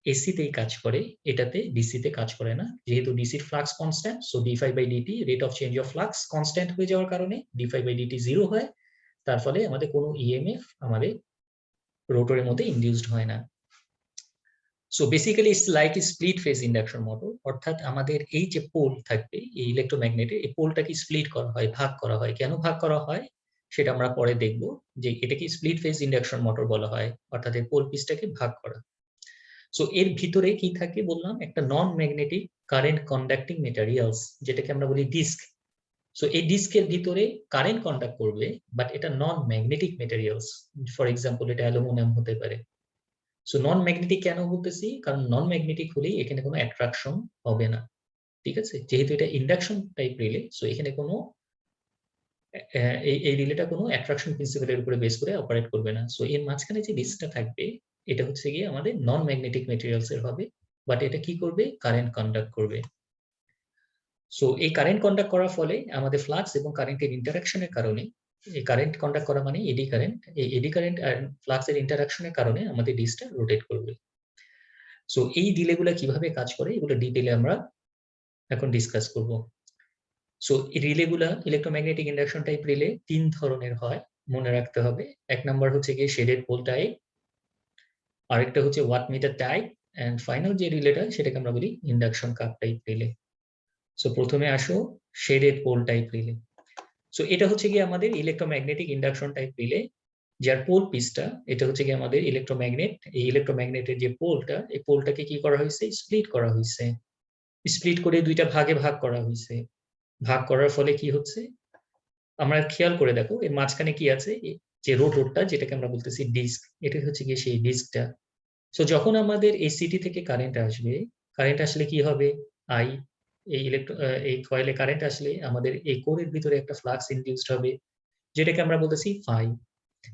এসি তেই কাজ করে, এটাতে ডিসি তে কাজ করে না। যেহেতু ডিসির flux constant, so D phi by DT rate of change of flux constant হয়ে যাওয়ার কারণে D phi by DT zero হয়। তার ফলে আমাদের কোনো ইএমএফ আমাদের রোটরের মধ্যে ইনডিউসড হয় না। So basically it's like split phase induction motor. অর্থাৎ আমাদের এই যে পোল থাকবে এই ইলেকট্রোম্যাগনেটের, এই পোলটাকে স্প্লিট করা হয়, ভাগ করা হয়। কেন ভাগ করা হয় সেটা আমরা পরে দেখব, যে এটাকে স্প্লিট ফেজ ইন্ডাকশন মোটর বলা হয়, অর্থাৎ এই পোল পিসটাকে ভাগ করা। সো এর ভিতরে কি থাকে বললাম, একটা non magnetic current conducting materials, যেটাকে আমরা বলি ডিস্ক। সো এই ডিস্কের ভিতরে কারেন্ট কন্ডাক্ট করবে, বাট এটা non magnetic materials. For example এটা অ্যালুমিনিয়াম হতে পারে। সো নন ম্যাগনেটিক কেন বলতেছি, কারণ নন ম্যাগনেটিক হলেই এখানে কোনো অ্যাট্রাকশন হবে না। ঠিক আছে, যেহেতু এটা ইন্ডাকশন টাইপ রিলে, সো এখানে কোনো এই রিলেটা কোনো অ্যাট্রাকশন প্রিন্সিপালের উপরে বেস করে অপারেট করবে না। সো এর মাঝখানে যে ডিস্কটা থাকবে, এটা হচ্ছে গিয়ে আমাদের নন ম্যাগনেটিক মেটেরিয়ালস এর হবে, বাট এটা কি করবে, কারেন্ট কন্ডাক্ট করবে। সো এই কারেন্ট কন্ডাক্ট করার ফলে আমাদের ফ্লাক্স এবং কারেন্টের ইন্টারাকশনের কারণে, এই কারেন্ট কন্ডাক্ট করা মানে এডি কারেন্ট, এই এডি কারেন্ট আর ফ্লাক্সের ইন্টারাকশনের কারণে আমাদের ডিস্কটা রোটেট করবে। সো এই রিলেগুলো কিভাবে কাজ করে এগুলো ডিটেইলে আমরা এখন ডিসকাস করব। সো এই রিলেগুলা ইলেকট্রোম্যাগনেটিক ইন্ডাকশন টাইপ রিলে তিন ধরনের হয়, মনে রাখতে হবে। এক নাম্বার হচ্ছে গিয়ে শেডেড পোল টাইপ, আরেকটা হচ্ছে ওয়াটমিটার টাইপ, এন্ড ফাইনাল যে রিলেটা সেটাকে আমরা বলি induction cup type relay. So প্রথমে আসো shaded pole type relay. So এটা হচ্ছে গিয়ে আমাদের ইলেকট্রোম্যাগনেটিক ইন্ডাকশন টাইপ রিলে, যার পোল পিসটা এটা হচ্ছে গিয়ে আমাদের ইলেকট্রোম্যাগনেট। এই ইলেকট্রোম্যাগনেটের যে পোলটা, এই পোলটাকে কি করা হয়েছে, স্প্লিট করা হয়েছে। স্প্লিট করে দুইটা ভাগে ভাগ করা হয়েছে। ভাগ করার ফলে কি হচ্ছে, আমরা খেয়াল করে দেখো এর মাঝখানে কি আছে, যে রোটরটা যেটাকে আমরা বলতেছি ডিস্ক, এটা হচ্ছে গিয়ে সেই ডিস্কটা। সো যখন আমাদের এই সিটি থেকে কারেন্ট আসবে, কারেন্ট আসলে কি হবে, আই, এই কয়েলে কারেন্ট আসলে আমাদের এই কোরের ভিতরে একটা ফ্লাক্স ইনডিউসড হবে, যেটাকে আমরা বলতেছি ফাই।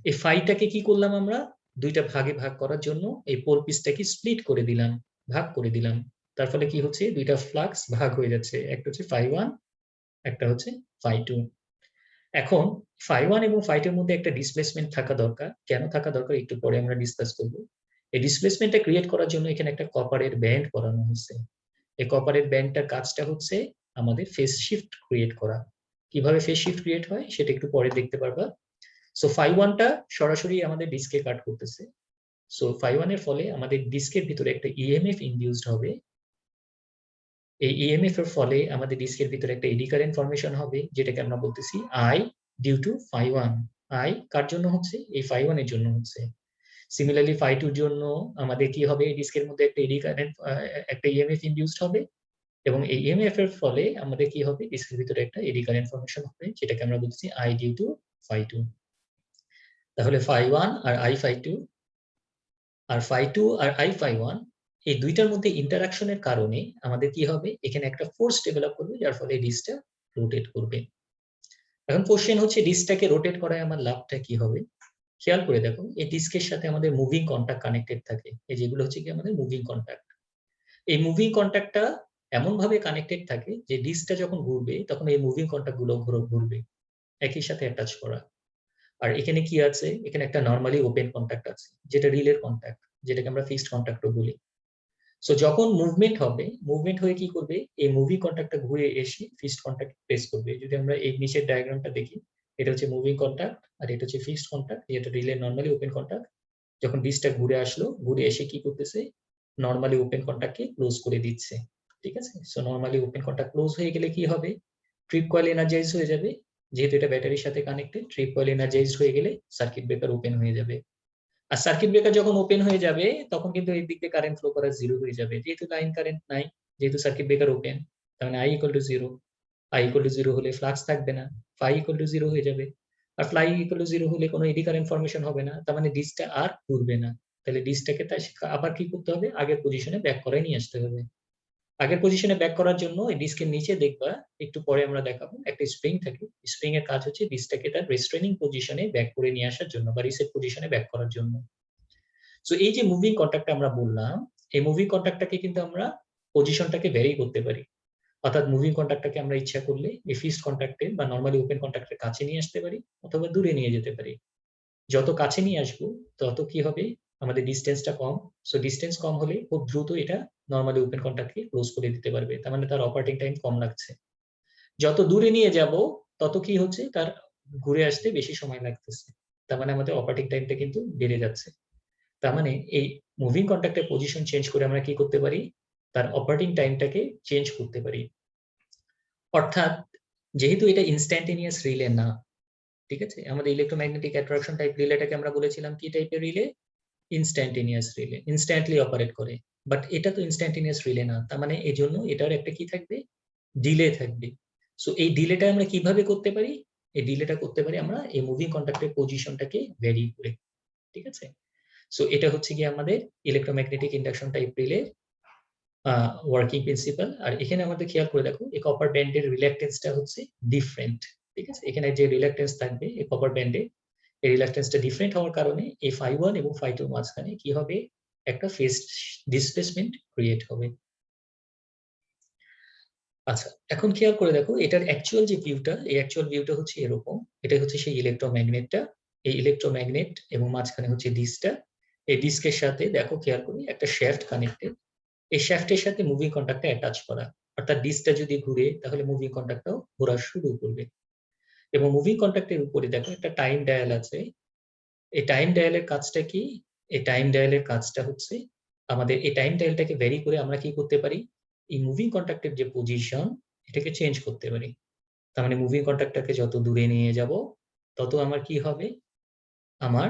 এই ফাইটাকে কি করলাম আমরা, দুইটা ভাগে ভাগ করার জন্য এই পোল পিসটাকে স্প্লিট করে দিলাম, ভাগ করে দিলাম। তার ফলে কি হচ্ছে, দুইটা ফ্লাক্স ভাগ হয়ে যাচ্ছে, একটা হচ্ছে ফাই ওয়ান, একটা হচ্ছে ফাই টু। এখন ফাই ওয়ান এবং ফাই টু এর মধ্যে একটা ডিসপ্লেসমেন্ট থাকা দরকার। কেন থাকা দরকার একটু পরে আমরা ডিসকাস করব। এই ডিসপ্লেসমেন্টটা ক্রিয়েট করার জন্য এখানে একটা কপারের ব্যান্ড করানো হয়েছে। এই কপারের ব্যান্ডটার কাজটা হচ্ছে আমাদের ফেজ শিফট ক্রিয়েট করা। কিভাবে ফেজ শিফট ক্রিয়েট হয় সেটা একটু পরে দেখতে পারবা। সো ফাই ওয়ানটা সরাসরি আমাদের ডিস্কে কাট করতেছে। সো ফাই ওয়ান এর ফলে আমাদের ডিস্কের ভিতরে একটা ইএমএফ ইনডিউসড হবে। এই ইএমএফ এর ফলে আমাদের ডিস্কের ভিতরে একটা এডি কারেন্ট ফর্মেশন হবে, যেটাকে আমরা বলতেছি I due to phi one. I কার জন্য হচ্ছে, এই ফাই ওয়ান এর জন্য হচ্ছে। সিমিলারলি ফাই টুর জন্য আমাদের কি হবে, ডিস্কের মধ্যে একটা এডি কারেন্ট, একটা ইএমএফ ইনডিউসড হবে, এবং এই ইএমএফ এর ফলে আমাদের কি হবে, ডিস্কের ভিতরে একটা এডি কারেন্ট ফর্মেশন হবে, যেটাকে আমরা বলতেছি I due to phi two. তাহলে ফাই ওয়ান আর আই ফাই টু, আর ফাই টু আর আই ফাই ওয়ান, এই দুইটার মধ্যে ইন্টারাকশনের কারণে আমাদের কি হবে, এখানে একটা ফোর্স ডেভেলপ করবে, যার ফলে ডিস্কটা রোটেট করবে। এখন কোশ্চেন হচ্ছে, ডিস্কটাকে রোটেট করায় আমার লাভটা কি হবে। খেয়াল করে দেখো, এই ডিস্কের সাথে আমাদের মুভিং কন্টাক্ট কানেক্টেড থাকে, এই যেগুলো হচ্ছে কি আমাদের মুভিং কন্টাক্ট। এই মুভিং কন্টাক্টটা এমন ভাবে কানেক্টেড থাকে যে ডিস্কটা যখন ঘুরবে তখন এই মুভিং কন্টাক্ট গুলো ঘুরবে, একই সাথে অ্যাটাচ করা। আর এখানে কি আছে, এখানে একটা নরমালি ওপেন কন্টাক্ট আছে, যেটা রিলের কন্টাক্ট, যেটাকে আমরা ফিক্সড কন্টাক্টও বলি। সো যখন মুভমেন্ট হবে, মুভমেন্ট হয়ে কি করবে, এই মুভিং কন্টাক্টটা ঘুরে এসে ফিক্সড কন্টাক্ট প্রেস করবে। যদি আমরা এই নিচের ডায়াগ্রামটা দেখি, এটা হচ্ছে মুভিং কন্টাক্ট আর এটা হচ্ছে ফিক্সড কন্টাক্ট, যেটা রিলে নরমালি ওপেন কন্টাক্ট। যখন ডিসটা ঘুরে আসলো, ঘুরে এসে কি করতেছে, নরমালি ওপেন কন্টাক্টকে ক্লোজ করে দিচ্ছে। ঠিক আছে, so normally open contact close হয়ে গেলে কি হবে, ট্রিপ কয়েল এনার্জাইজ হয়ে যাবে, যেহেতু এটা ব্যাটারির সাথে কানেক্টেড। ট্রিপ কয়েল এনার্জাইজ হয়ে গেলে সার্কিট ব্রেকার ওপেন হয়ে যাবে। আর সার্কিট ব্রেকার যখন ওপেন হয়ে যাবে তখন কিন্তু এই দিক দিয়ে কারেন্ট ফ্লো করা জিরো হয়ে যাবে, যেহেতু লাইন কারেন্ট নাই, যেহেতু সার্কিট ব্রেকার ওপেন। তার মানে I equal to zero. I equal to zero হলে ফ্লাক্স থাকবে না, ফাই ইকুয়াল টু জিরো হয়ে যাবে। আর ফ্লাই ইকুয়াল টু জিরো হলে কোনো এডি কারেন্ট ফর্মেশন হবে না, তার মানে ডিসটা আর ঘুরবে না। তাহলে ডিসটাকে তাই আবার কি করতে হবে, আগের পজিশনে ব্যাক করাই নিয়ে আসতে হবে। আগের পজিশনে ব্যাক করার জন্য এই ডিস্কের নিচে দেখবা, একটু পরে আমরা দেখাবো, একটা স্প্রিং থাকে। স্প্রিং এর কাজ হচ্ছে ডিসটাকে তার রেস্ট্রেনিং পজিশনে ব্যাক করে নিয়ে আসার জন্য বা রিসেট পজিশনে ব্যাক করার জন্য। সো এই যে মুভিং কন্টাক্ট আমরা বললাম, এই মুভিং কন্টাক্টটাকে কিন্তু আমরা পজিশনটাকে ভ্যারি করতে পারি। অর্থাৎ মুভিং কন্টাক্টটাকে আমরা ইচ্ছা করলে এই ফিক্সড কন্টাক্টে বা নরমালি ওপেন কন্টাক্টের কাছে নিয়ে আসতে পারি অথবা দূরে নিয়ে যেতে পারি। যত কাছে নিয়ে আসবো তত কি হবে, আমাদের ডিসটেন্সটা কম। সো ডিসটেন্স কম হলে খুব দ্রুত এটা নরমালি ওপেন কন্টাক্টকে ক্লোজ করে দিতে পারবে, তার মানে তার অপারেটিং টাইম কম লাগছে। যত দূরে নিয়ে যাব তত কি হচ্ছে, তার ঘুরে আসতে বেশি সময় লাগতেছে, তার মানে আমাদের অপারেটিং টাইমটা কিন্তু বেড়ে যাচ্ছে। তার মানে এই মুভিং কন্টাক্টের পজিশন চেঞ্জ করে আমরা কি করতে পারি, তার অপারেটিং টাইমটাকে চেঞ্জ করতে পারি। অর্থাৎ যেহেতু এটা ইনস্ট্যান্টেনিয়াস রিলে না, ঠিক আছে, আমাদের ইলেকট্রোম্যাগনেটিক অ্যাট্রাকশন টাইপ রিলেটাকে আমরা বলেছিলাম কি টাইপের relay, instantaneous relay, instantly operate করে। বাট এটা তো ইনস্ট্যান্টেনিয়াস রিলে না, তার মানে এই জন্য এটার একটা কি থাকবে, ডিলে থাকবে। সো এই ডিলেটা আমরা কিভাবে করতে পারি, এই ডিলেটা করতে পারি আমরা এই মুভিং কন্টাক্টের পজিশনটাকে ভ্যারি করে। ঠিক আছে, সো এটা হচ্ছে কি আমাদের electromagnetic induction type relay working principle. আর এখানে আমাদের খেয়াল করে দেখো, এই কপার ব্যান্ডের রিল্যাকটেন্সটা হচ্ছে ডিফারেন্ট। ঠিক আছে, এখানে যে রিল্যাকটেন্স থাকবে এই কপার ব্যান্ডে, এই রিল্যাকটেন্সটা ডিফারেন্ট হওয়ার কারণে এই ফাই ওয়ান এবং ফাই টু মাঝখানে কি হবে, একটা ফেজ ডিসপ্লেসমেন্ট ক্রিয়েট হবে। আচ্ছা, এখন খেয়াল করে দেখো, এটার অ্যাকচুয়াল যে ভিউটা, এই অ্যাকচুয়াল ভিউটা হচ্ছে এরকম। এটা হচ্ছে সেই ইলেকট্রোম্যাগনেটটা, এই ইলেকট্রোম্যাগনেট এবং মাঝখানে হচ্ছে ডিস্কটা। এই ডিস্কের সাথে দেখো খেয়াল করি একটা শ্যাফট কানেক্টেড, এই শ্যাফটের সাথে মুভিং কন্টাক্টটা অ্যাটাচ করা। অর্থাৎ ডিস্কটা যদি ঘুরে তাহলে মুভিং কন্টাক্টটাও ঘোরা শুরু করবে। এবং মুভিং কন্টাক্টের উপরে দেখো একটা টাইম ডায়াল আছে। এই টাইম ডায়ালের কাজটা কি, এই টাইম ডায়ালের কাজটা হচ্ছে আমাদের এই টাইম ডায়ালটাকে ভ্যারি করে আমরা কি করতে পারি, এই মুভিং কন্টাক্টের যে পজিশন এটাকে চেঞ্জ করতে পারি। তার মানে মুভিং কন্টাক্টটাকে যত দূরে নিয়ে যাব তত আমার কি হবে, আমার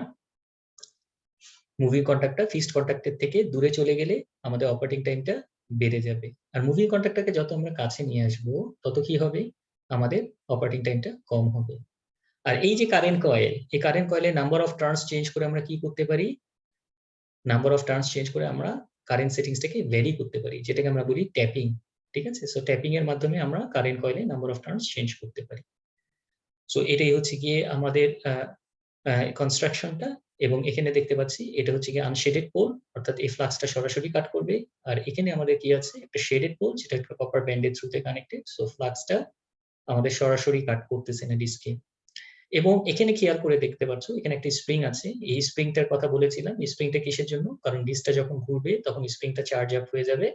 মুভিং কন্টাক্টটা ফিক্সড কন্টাক্টের থেকে দূরে চলে গেলে আমাদের অপারেটিং টাইমটা বেড়ে যাবে। আর মুভিং কন্টাক্টটাকে যত আমরা কাছে নিয়ে আসবো তত কি হবে, আমাদের অপারেটিং টাইমটা কম হবে। আর এই যে কারেন্ট কয়েল, এই কারেন্ট কয়েলের নাম্বার অফ টার্নস চেঞ্জ করে আমরা কি করতে পারি, নাম্বার অফ টার্নস চেঞ্জ করে আমরা কারেন্ট সেটিংসটাকে ভ্যারি করতে পারি, যেটাকে আমরা বলি ট্যাপিং। ঠিক আছে, সো ট্যাপিং এর মাধ্যমে আমরা কারেন্ট কয়েলে নাম্বার অফ টার্নস চেঞ্জ করতে পারি। সো এটাই হচ্ছে গিয়ে আমাদের কনস্ট্রাকশনটা। এবং এখানে দেখতে পাচ্ছি এটা হচ্ছে গিয়ে আনশেডেড পোল, অর্থাৎ এই ফ্লাক্সটা সরাসরি কাট করবে। আর এখানে আমাদের কি আছে, একটা শেডেড পোল, যেটা একটা কপার ব্যান্ডের থ্রুতে কানেক্টেড। সো ফ্লাক্সটা আমাদের সরাসরি কাট করতেছে না ডিস্কে। এবং এখানে খেয়াল করে দেখতে পাচ্ছ এখানে একটা স্প্রিং আছে। এই স্প্রিংটার কথা বলেছিলাম, স্প্রিংটা কিসের জন্য, কারণ ডিস্কটা যখন ঘুরবে তখন স্প্রিংটা চার্জ আপ হয়ে যাবে।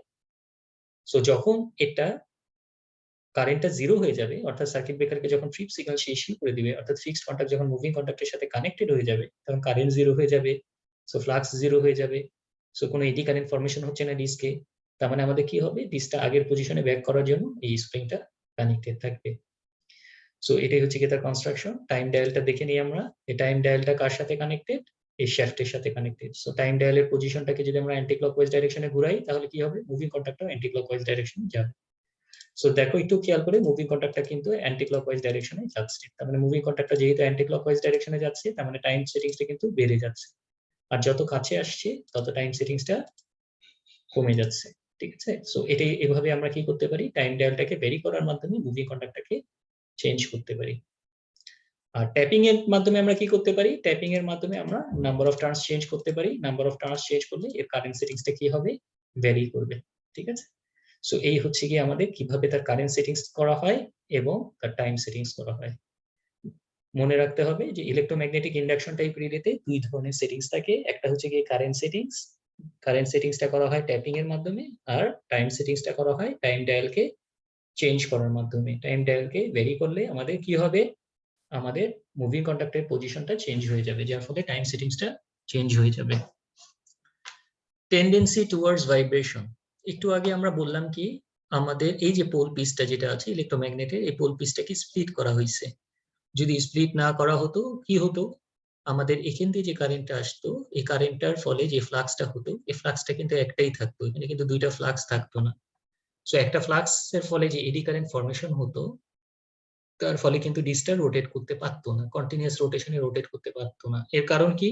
সো যখন এটা কারেন্টটা জিরো হয়ে যাবে, অর্থাৎ সার্কিট ব্রেকারকে যখন ট্রিপ সিগন্যাল সে ইস্যু করে দিবে, অর্থাৎ ফিক্সড কন্টাক্ট যখন মুভিং কন্টাক্টের সাথে কানেক্টেড হয়ে যাবে, তখন কারেন্ট জিরো হয়ে যাবে, সো ফ্লাক্স জিরো হয়ে যাবে। সো কোনো এডি কারেন্ট ফর্মেশন হচ্ছে না ডিস্কে। তার মানে আমাদের কি হবে, ডিস্কটা আগের পজিশনে ব্যাক করার জন্য এই স্প্রিংটা কানেক্টেড থাকবে। সো এটাই হচ্ছে কি তার কনস্ট্রাকশন। টাইম ডায়ালটা দেখে নিই আমরা, এই টাইম ডায়ালটা কার সাথে কানেক্টেড, এই শ্যাফটের সাথে কানেক্টেড। সো টাইম ডায়ালের পজিশনটাকে যদি আমরা অ্যান্টি ক্লকওয়াইজ ডাইরেকশনে ঘুরাই তাহলে কি হবে, মুভিং কন্টাক্টটাও অ্যান্টি ক্লকওয়াইজ ডাইরেকশনে যাবে। সো দেখো একটু খেয়াল করে, মুভিং কন্টাক্টটা কিন্তু অ্যান্টি ক্লকওয়াইজ ডাইরেকশনে যাচ্ছে। তার মানে মুভিং কন্টাক্টটা যেহেতু অ্যান্টি ক্লকওয়াইজ ডাইরেকশনে যাচ্ছে, তার মানে টাইম সেটিংসটা কিন্তু বেড়ে যাচ্ছে। আর যত কাছে আসছে তত টাইম সেটিংসটা কমে যাচ্ছে। ঠিক আছে, সো এটাই, এভাবে আমরা কি করতে পারি, টাইম ডায়ালটাকে ভ্যারি করার মাধ্যমে মুভিং কন্টাক্টটাকে চেঞ্জ করতে পারি। আর ট্যাপিং এর মাধ্যমে আমরা কি করতে পারি, ট্যাপিং এর মাধ্যমে আমরা নাম্বার অফ টার্নস চেঞ্জ করতে পারি। নাম্বার অফ টার্নস চেঞ্জ করলে এর কারেন্ট সেটিংসটা কি হবে, ভ্যারি করবে। ঠিক আছে, সো এই হচ্ছে কি আমাদের কিভাবে তার কারেন্ট সেটিংস করা হয় এবং তার টাইম সেটিংস করা হয়। মনে রাখতে হবে যে ইলেকট্রোম্যাগনেটিক ইন্ডাকশন টাইপ রিলেতে দুই ধরনের সেটিংস থাকে। একটা হচ্ছে কি কারেন্ট সেটিংস, কারেন্ট সেটিংসটা করা হয় ট্যাপিং এর মাধ্যমে। আর টাইম সেটিংসটা করা হয় টাইম ডায়ালকে চেঞ্জ করার মাধ্যমে। টাইম ডায়ালকে ভ্যারি করলে আমাদের কি হবে, আমাদের মুভিং কন্ডাক্টরের পজিশনটা চেঞ্জ হয়ে যাবে, যার ফলে টাইম সেটিংসটা চেঞ্জ হয়ে যাবে। টেন্ডেন্সি টুয়ার্ডস ভাইব্রেশন, একটু আগে আমরা বললাম কি আমাদের এই যে পোল পিসটা যেটা আছে ইলেকট্রোম্যাগনেটের, এই পোল পিসটাকে স্প্লিট করা হয়েছে। যদি স্প্লিট না করা হতো কি হতো, আমাদের এখান থেকে যে কারেন্টটা আসতো এই কারেন্টটার ফলে যে ফ্লাক্সটা হতো এই ফ্লাক্সটা কিন্তু একটাই থাকতো, এখানে কিন্তু দুইটা ফ্লাক্স থাকতো না। সো একটা ফ্লাক্সের ফলে যে এডি কারেন্ট ফর্মেশন হতো তার ফলে কিন্তু ডিসটা রোটেট করতে পারতো না, কন্টিনিউয়াস রোটেশনে রোটেট করতে পারতো না। এর কারণ কি,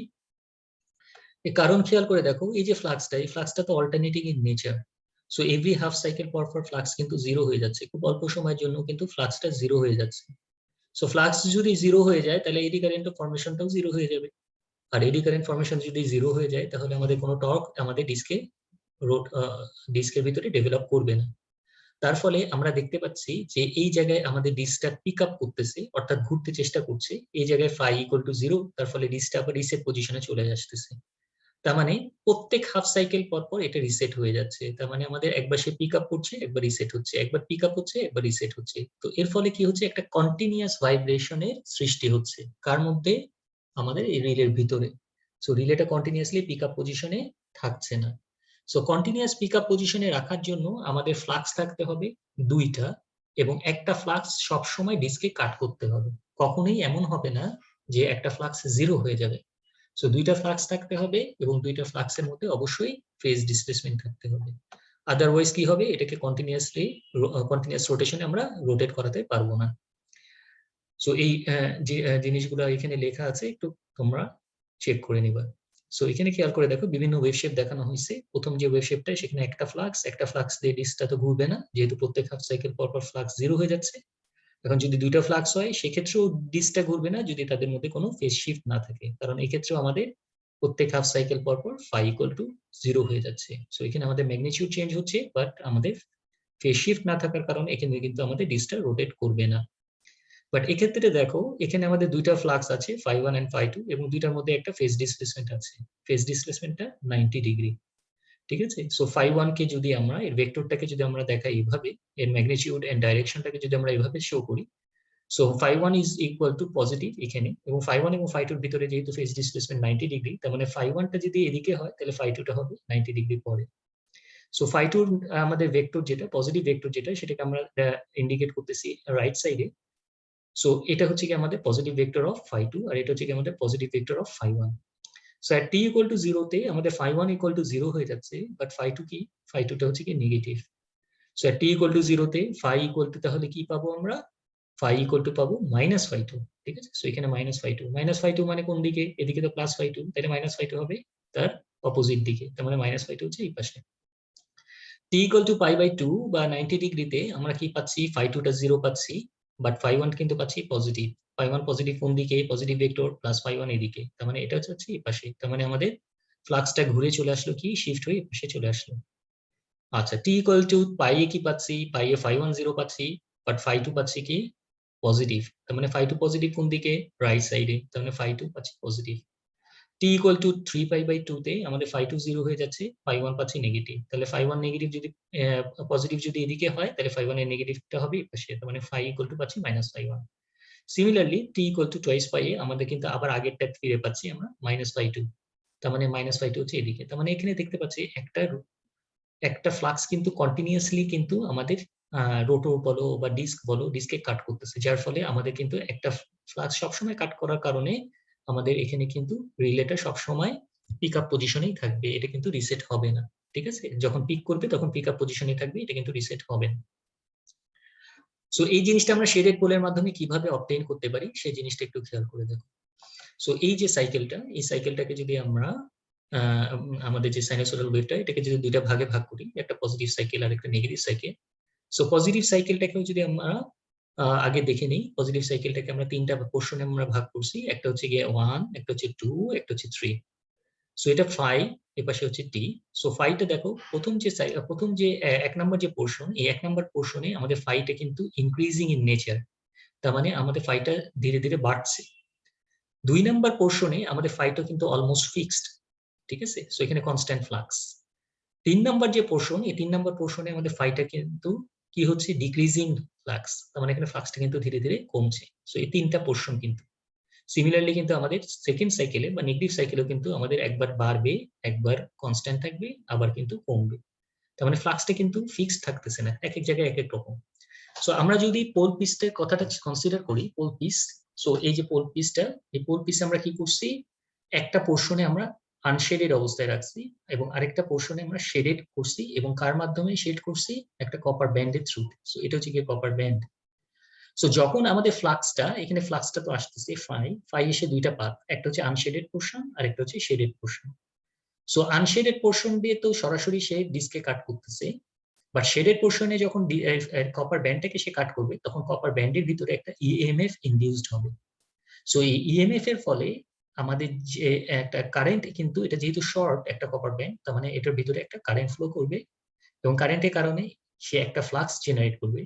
এর কারণ খেয়াল করে দেখো, এই যে ফ্লাক্সটা, এই ফ্লাক্সটা তো alternating in nature. So every half cycle পর পর ফ্লাক্স কিন্তু জিরো হয়ে যাচ্ছে, খুব অল্প সময়ের জন্য কিন্তু ফ্লাক্সটা জিরো হয়ে যাচ্ছে। সো ফ্লাক্স যদি জিরো হয়ে যায় তাহলে এডি কারেন্ট ফর্মেশনটাও জিরো হয়ে যাবে। আর এডি কারেন্ট ফর্মেশন যদি জিরো হয়ে যায় তাহলে আমাদের কোনো টর্ক আমাদের ডিস্কের ভিতরে ডেভেলপ করবে না। তার ফলে আমরা দেখতে পাচ্ছি যে এই জায়গায় আমাদের ডিসটা পিক আপ করতেছে, অর্থাৎ ঘুরতে চেষ্টা করছে, এই জায়গায় ফাই ইকুয়াল টু 0, তার ফলে ডিসটা আবার রিসেট পজিশনে চলে আসতেছে। তার মানে প্রত্যেক হাফ সাইকেল পর পর এটা রিসেট হয়ে যাচ্ছে। তার মানে আমাদের একবার সে পিক আপ করছে, একবার রিসেট হচ্ছে, একবার পিক আপ হচ্ছে, একবার রিসেট হচ্ছে। তো এর ফলে কি হচ্ছে, একটা কন্টিনিউয়াস ভাইব্রেশনের সৃষ্টি হচ্ছে। কার মধ্যে, আমাদের এই রিলের ভিতরে। সো রিলেটা কন্টিনিউয়াসলি পিক আপ পজিশনে থাকছে না। সো কন্টিনিউয়াস পিক আপ পজিশনে রাখার জন্য আমাদের ফ্লাক্স থাকতে হবে দুইটা, এবং একটা ফ্লাক্স সবসময় ডিস্কে কাট করতে হবে। কখনোই এমন হবে না যে একটা ফ্লাক্স জিরো হয়ে যাবে। সো দুইটা ফ্লাক্স থাকতে হবে এবং দুইটা ফ্লাক্সের মধ্যে অবশ্যই ফেজ ডিসপ্লেসমেন্ট থাকতে হবে। আদারওয়াইজ কি হবে, এটাকে কন্টিনিউয়াস রোটেশনে আমরা রোটেট করাতে পারবো না। সো এই যে জিনিসগুলো এখানে লেখা আছে একটু তোমরা চেক করে নিবা। সো এখানে খেয়াল করে দেখো বিভিন্ন ওয়েভ শেপ দেখানো হয়েছে। প্রথম যে ওয়েভ শেপটা সেখানে একটা ফ্লাক্স দিয়ে ডিসটা তো ঘুরবে না, যেহেতু প্রত্যেক হাফ সাইকেল পর পর ফ্লাক্স জিরো হয়ে যাচ্ছে। এখন যদি দুইটা ফ্লাক্স হয় সেক্ষেত্রেও ডিসটা ঘুরবে না যদি তাদের মধ্যে কোনো ফেজ শিফট না থাকে, কারণ এই ক্ষেত্রেও আমাদের প্রত্যেক হাফ সাইকেল পর পর ফাই ইকুয়াল টু 0 হয়ে যাচ্ছে। সো এখানে আমাদের ম্যাগনিটিউড চেঞ্জ হচ্ছে, বাট আমাদের ফেজ শিফট না থাকার কারণে এখানে কিন্তু আমাদের ডিসটা রোটেট করবে না। বাট এক্ষেত্রে দেখো এখানে আমাদের দুইটা ফ্লাক্স আছে, ফাই 1 এন্ড ফাই 2, এবং দুইটার মধ্যে একটা ফেজ ডিসপ্লেসমেন্ট আছে। ফেজ ডিসপ্লেসমেন্টটা 90 ডিগ্রি। ঠিক আছে। সো ফাই 1 কে যদি আমরা এর ভেক্টরটাকে যদি আমরা দেখাই এইভাবে, এর ম্যাগনিটিউড এন্ড ডাইরেকশনটাকে যদি আমরা এইভাবে শো করি, so phi 1 is equal to positive এখানে, এবং ফাই 1 এবং ফাই 2 এর ভিতরে যেহেতু ফেজ ডিসপ্লেসমেন্ট 90 ডিগ্রি, তার মানে ফাই 1 টা যদি এদিকে হয় তাহলে ফাই 2 টা হবে 90 ডিগ্রি পরে। সো ফাই 2 আমাদের ভেক্টর যেটা পজিটিভ ভেক্টর যেটা, সেটাকে আমরা ইন্ডিকেট করতেছি রাইট সাইডে। সো এটা হচ্ছে কি আমাদের পজিটিভ ভেক্টর অফ ফাই 2, আর এটা হচ্ছে কি আমাদের positive vector of phi 1। So at t equal to 0 তে আমাদের ফাই 1 equal to 0 হয়ে যাচ্ছে, বাট ফাই 2 কি, ফাই 2 টা হচ্ছে কি negative. So at t equal to 0 তে ফাই ইকুয়াল টু তাহলে কি পাবো আমরা, ফাই ইকুয়াল টু পাবো মাইনাস ফাই 2। ঠিক আছে। সো এখানে মাইনাস ফাই 2 মানে কোন দিকে, এদিকে তো প্লাস ফাই 2, তাহলে মাইনাস ফাই 2 হবে তার অপোজিট দিকে, তার মানে মাইনাস ফাই 2 হচ্ছে এই পাশে। t equal to pi by 2 বা 90 ডিগ্রিতে আমরা কি পাচ্ছি, ফাই 2 টা 0 পাচ্ছি, বাট ফাই 1 কিন্তু পাচ্ছি পজিটিভ। ফাই 1 পজিটিভ কোন দিকে, পজিটিভ ভেক্টর প্লাস ফাই 1 এদিকে, তার মানে এটা হচ্ছে এই পাশে। তার মানে আমাদের ফ্লাক্সটা ঘুরে চলে আসলো কি, শিফট হয়ে পাশে চলে আসলো। আচ্ছা, t equal to পাই এ কি পাচ্ছি, পাই এ ফাই 1 0 পাচ্ছি, বাট ফাই 2 পাচ্ছি কি পজিটিভ। তার মানে ফাই 2 পজিটিভ কোন দিকে, রাইট সাইডে, তার মানে ফাই 2 পাচ্ছি positive. t equal to 3 pi by 2 তে আমাদের ফাই 2 0 হয়ে যাচ্ছে, ফাই 1 পাচ্ছি নেগেটিভ। তাহলে ফাই 1 নেগেটিভ যদি পজিটিভ যদি এদিকে হয় তাহলে ফাই 1 এর নেগেটিভটা হবে এই পাশে, তার মানে ফাই ইকুয়াল টু পাচ্ছি minus phi 1। Similarly t equal to twice pi এ আমাদের কিন্তু আবার আগেরটা ফিরে পাচ্ছি আমরা মাইনাস ফাই 2, তার মানে মাইনাস ফাই 2 হচ্ছে এদিকে। তার মানে এখানে দেখতে পাচ্ছি একটা ফ্লাক্স কিন্তু কন্টিনিউয়াসলি কিন্তু আমাদের রোটর বলো বা ডিস্ক বলো, ডিস্কে কাট করতেছে, যার ফলে আমাদের কিন্তু একটা ফ্লাক্স সবসময় কাট করার কারণে আমাদের এখানে কিন্তু রিলেটা সবসময় পিক আপ পজিশনেই থাকবে, এটা কিন্তু রিসেট হবে না। ঠিক আছে। যখন পিক করবে তখন পিক আপ পজিশনে থাকবে, এটা কিন্তু রিসেট হবে না। সো এই জিনিসটা আমরা শেডেড পোলের মাধ্যমে কিভাবে অবটেইন করতে পারি সেই জিনিসটা একটু খেয়াল করে দেখো। সো এই যে সাইকেলটা, এই সাইকেলটাকে যদি আমরা আমাদের যে সাইনোসয়েডাল ওয়েভটা, এটাকে যদি দুইটা ভাগে ভাগ করি, একটা পজিটিভ সাইকেল আর একটা নেগেটিভ সাইকেল। সো পজিটিভ সাইকেলটাকেও যদি আমরা আগে দেখে নিই, পজিটিভ সাইকেলটাকে আমরা তিনটা পোর্শনে আমরা ভাগ করছি, একটা হচ্ছে গিয়ে 1, একটা হচ্ছে 2, একটা হচ্ছে 3। সো এটা ফাই, এর পাশে হচ্ছে টি। সো ফাইটা দেখো প্রথম যে 1 নম্বর যে পোর্শন, এই 1 নম্বর পোর্শনে আমাদের ফাইটা কিন্তু ইনক্রিজিং ইন নেচার, তার মানে আমাদের ফাইটা ধীরে ধীরে বাড়ছে। 2 নম্বর পোর্শনে আমাদের ফাইটা কিন্তু অলমোস্ট ফিক্সড। ঠিক আছে। সো এখানে কনস্ট্যান্ট ফ্লাক্স। 3 নম্বর যে পোর্শন, এই 3 নম্বর পোর্শনে আমাদের ফাইটা কিন্তু কি হচ্ছে ডিক্রিজিং ফ্লাক্স, তার মানে এখানে ফ্লাক্সটা কিন্তু ধীরে ধীরে কমছে। সো এই তিনটা পোর্শন কিন্তু সিমিলারলি কিন্তু আমাদের সেকেন্ড সাইকেলে বা নেগেটিভ সাইকেলেও কিন্তু আমাদের একবার বাড়বে, একবার কনস্ট্যান্ট থাকবে, আবার কিন্তু কমবে। তার মানে ফ্লাক্সটা কিন্তু ফিক্সড থাকতেছে না, এক এক জায়গায় এক এক রকম। সো আমরা যদি পোল পিসটার কথাটা কনসিডার করি, পোল পিস, সো এই যে পোল পিসটা, এই পোল পিসে আমরা কি করছি, একটা পোর্শনে আমরা আনশেডেড অবস্থায় রাখছি এবং আরেকটা পোর্শনে আমরা শেডেড করছি, এবং কার মাধ্যমে শেড করছি, একটা কপার ব্যান্ডের থ্রুতে। সো এটা হচ্ছে কি কপার ব্যান্ড। সো যখন আমাদের ফ্লাক্সটা, এখানে ফ্লাক্সটা তো আসতেছে ফাই এসে দুইটা পাথ, একটা হচ্ছে আনশেডেড পোর্শন আর একটা হচ্ছে shaded portion. So unshaded portion দিয়ে তো সরাসরি সে ডিস্কে কাট করতেছে, বাট শেডেড পোর্শনে যখন কপার ব্যান্ডটাকে সে কাট করবে, তখন কপার ব্যান্ডের ভিতরে একটা ইএমএফ ইনডিউসড হবে। সো এই ইএমএফ এর ফলে আমাদের যে একটা কারেন্ট, কিন্তু এটা যেহেতু শর্ট একটা কপার ব্যান্ড, তার মানে এটার ভিতরে একটা কারেন্ট ফ্লো করবে, এবং কারেন্টের কারণে সে একটা ফ্লাক্স জেনারেট করবে।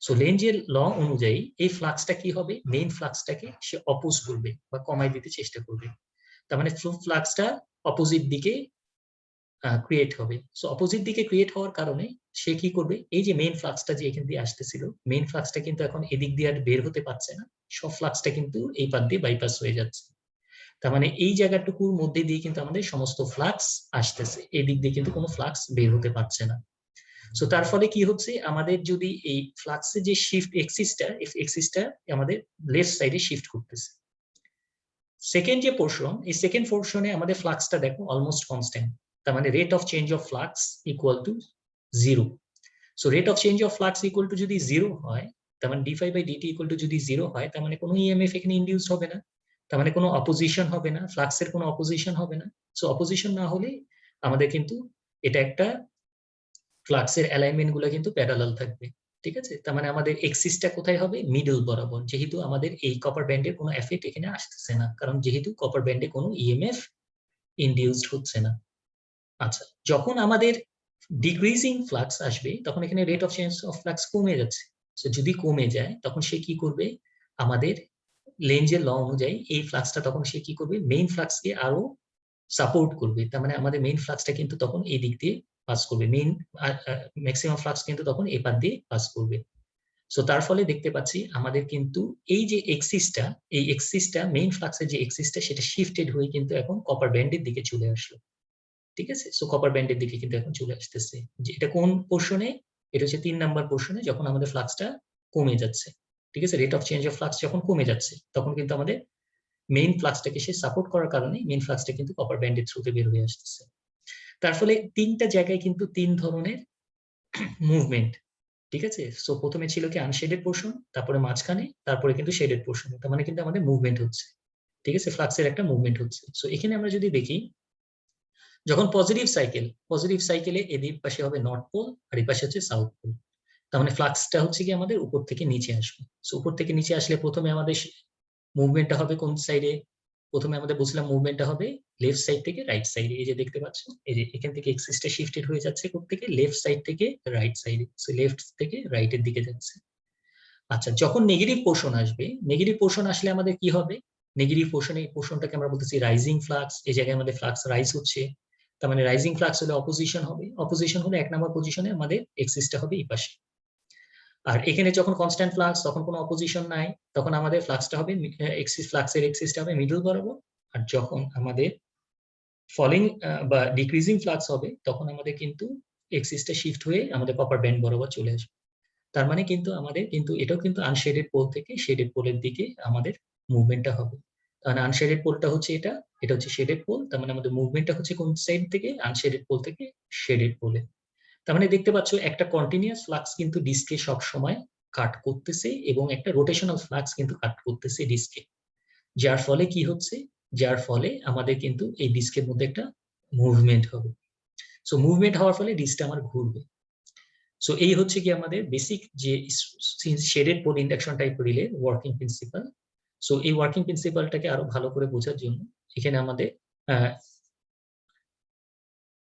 সো লেঞ্জের ল অনুযায়ী এই ফ্লাক্সটা কি হবে, মেইন ফ্লাক্সটাকে সে অপোজ করবে বা কমাই দিতে চেষ্টা করবে। তার মানে ফ্লাক্সটা অপোজিট দিকে ক্রিয়েট হবে। সো অপোজিট দিকে ক্রিয়েট হওয়ার কারণে সে কি করবে, এই যে মেইন ফ্লাক্সটা যে এখান দিয়ে আসতেছিল, মেইন ফ্লাক্সটা কিন্তু এখন এদিক দিয়ে আর বের হতে পারছে না, সব ফ্লাক্সটা কিন্তু এই পাশ দিয়ে বাইপাস হয়ে যাচ্ছে। তার মানে এই জায়গাটুকুর মধ্যে দিয়ে কিন্তু আমাদের সমস্ত ফ্লাক্স আসতেছে, এই দিক দিয়ে কিন্তু কোনো ফ্লাক্স বের হতে পারছে না। সো তার ফলে কি হচ্ছে, আমাদের যদি এই ফ্লাক্সের যে শিফট এক্সিসটা আমাদের লেফট সাইডে শিফট করতেছে। সেকেন্ড যে পোর্শন, এই সেকেন্ড পোর্শনে আমাদের ফ্লাক্সটা দেখো অলমোস্ট কনস্ট্যান্ট, তার মানে rate of change of flux equal to 0। So rate of change of flux equal to যদি 0 হয়, তার মানে d∅/dt ইকুয়াল টু যদি 0 হয়, তার মানে কোনো ইএমএফ এখানে ইনডিউস হবে না, তার মানে কোনো অপোজিশন হবে না, ফ্লাক্সের কোনো অপোজিশন হবে না। সো অপোজিশন না হলে আমাদের কিন্তু এটা একটা ফ্লাক্সের অ্যালাইনমেন্ট গুলো কিন্তু প্যারালাল থাকবে, ঠিক আছে। তার মানে আমাদের এক্সিসটা কোথায় হবে, মিডল বরাবর, যেহেতু আমাদের এই কপার ব্যান্ডের কোনো এফেক্ট এখানে আসতেছে না, কারণ যেহেতু কপার ব্যান্ডে কোনো ইএমএফ ইনডিউসড হচ্ছে না। আচ্ছা, যখন আমাদের ডিক্রিজিং ফ্লাক্স আসবে, তখন এখানে rate of change of flux কমে যাচ্ছে। সো যদি কমে যায়, তখন সে কি করবে, আমাদের লেঞ্জের ল অনুযায়ী এই ফ্লাক্সটা তখন সে কি করবে, মেইন ফ্লাক্সকে আরো সাপোর্ট করবে। তার মানে আমাদের মেইন ফ্লাক্সটা কিন্তু তখন এই দিক দিয়ে পাস করবে, মেইন ম্যাক্সিমাম ফ্লাক্স কিন্তু তখন এই পাশ দিয়ে পাস করবে। সো তার ফলে দেখতে পাচ্ছি আমাদের কিন্তু এই যে এক্সিসটা, এই এক্সিসটা মেইন ফ্লাক্সের যে এক্সিসটা, সেটা শিফটেড হয়ে কিন্তু এখন কপার ব্যান্ডের দিকে চলে আসলো, ঠিক আছে। সো কপার ব্যান্ডের দিকে কিন্তু এখন চলে আসতেছে, যে এটা কোন পোর্শনে, এটা হচ্ছে 3 নাম্বার পোর্শনে, যখন আমাদের ফ্লাক্সটা কমে যাচ্ছে, ঠিক আছে। Rate of change of flux যখন কমে যাচ্ছে, তখন কিন্তু আমাদের মেইন ফ্লাক্সটাকে সে সাপোর্ট করার কারণে মেইন ফ্লাক্সটা কিন্তু কপার ব্যান্ডের থ্রুতে বের হয়ে আসতেছে। তার ফলে তিনটা জায়গায় কিন্তু 3 ধরনের মুভমেন্ট, ঠিক আছে। সো প্রথমে ছিল কি আনশেডেড পোর্শন, তারপরে মাঝখানে, তারপরে কিন্তু শেডেড পোর্শন, তার মানে কিন্তু আমাদের মুভমেন্ট হচ্ছে, ঠিক আছে, ফ্লাক্সের একটা মুভমেন্ট হচ্ছে। সো এখানে আমরা যদি দেখি, যখন পজিটিভ সাইকেলে এদিক পাশে হবে নর্থ পোল আর এই পাশে হচ্ছে সাউথ পোল, তার মানে ফ্লাক্সটা হচ্ছে কি আমাদের উপর থেকে নিচে আসবে। সো উপর থেকে নিচে আসলে প্রথমে আমাদের মুভমেন্টটা হবে কোন সাইডে, প্রথমে আমাদের বলছিলাম মুভমেন্টটা হবে লেফট সাইড থেকে রাইট সাইডে। এই যে দেখতে পাচ্ছ, এই যে এখান থেকে এক্সিসটা শিফটেড হয়ে যাচ্ছে কোথা থেকে, লেফট সাইড থেকে রাইট সাইডে। সো লেফট থেকে রাইটের দিকে যাচ্ছে। আচ্ছা, যখন নেগেটিভ পোর্শন আসবে, নেগেটিভ পোর্শন আসলে আমাদের কি হবে, নেগেটিভ পোর্শনে, এই পোর্শনটাকে আমরা বলতেছি রাইজিং ফ্লাক্স। এই জায়গায় আমাদের ফ্লাক্স রাইজ হচ্ছে, তার মানে রাইজিং ফ্লাক্স হলে অপোজিশন হবে, অপোজিশন হলে 1 নম্বর পজিশনে আমাদের এক্সিসটা হবে এই পাশে। আর এখানে যখন কনস্ট্যান্ট ফ্লাক্স, তখন কোনো অপোজিশন নাই, তখন আমাদের ফ্লাক্সটা হবে ফ্লাক্সের এক্সিসটা হবে মিডল বরাবর। আর যখন আমাদের ফলিং বা ডিক্রিজিং ফ্লাক্স হবে, তখন আমাদের কিন্তু এক্সিসটা শিফট হয়ে আমাদের কপার ব্যান্ড বরাবর চলে আসবে। তার মানে কিন্তু আমাদের কিন্তু এটাও কিন্তু আনশেডেড পোল থেকে শেডেড পোলের দিকে আমাদের মুভমেন্টটা হবে। কারণ আনশেডেড পোলটা হচ্ছে এটা, এটা হচ্ছে শেডেড পোল, তার মানে আমাদের মুভমেন্টটা হচ্ছে কোন সাইড থেকে, আনশেডেড পোল থেকে শেডেড পোলে। তার মানে দেখতে পাচ্ছ একটা কন্টিনিউয়াস ফ্লাক্স কিন্তু ডিস্কে সব সময় কাট করতেছে, এবং একটা রোটেশনাল ফ্লাক্স কিন্তু কাট করতেছে ডিস্কে, যার ফলে কি হচ্ছে, যার ফলে আমাদের কিন্তু এই ডিস্কের মধ্যে একটা মুভমেন্ট হবে। সো মুভমেন্ট হওয়ার ফলে ডিস্কটা আমার ঘুরবে। সো এই হচ্ছে কি আমাদের বেসিক যে shaded pole induction type relay working principle. So এই ওয়ার্কিং প্রিন্সিপালটাকে আরো ভালো করে বোঝার জন্য এখানে আমাদের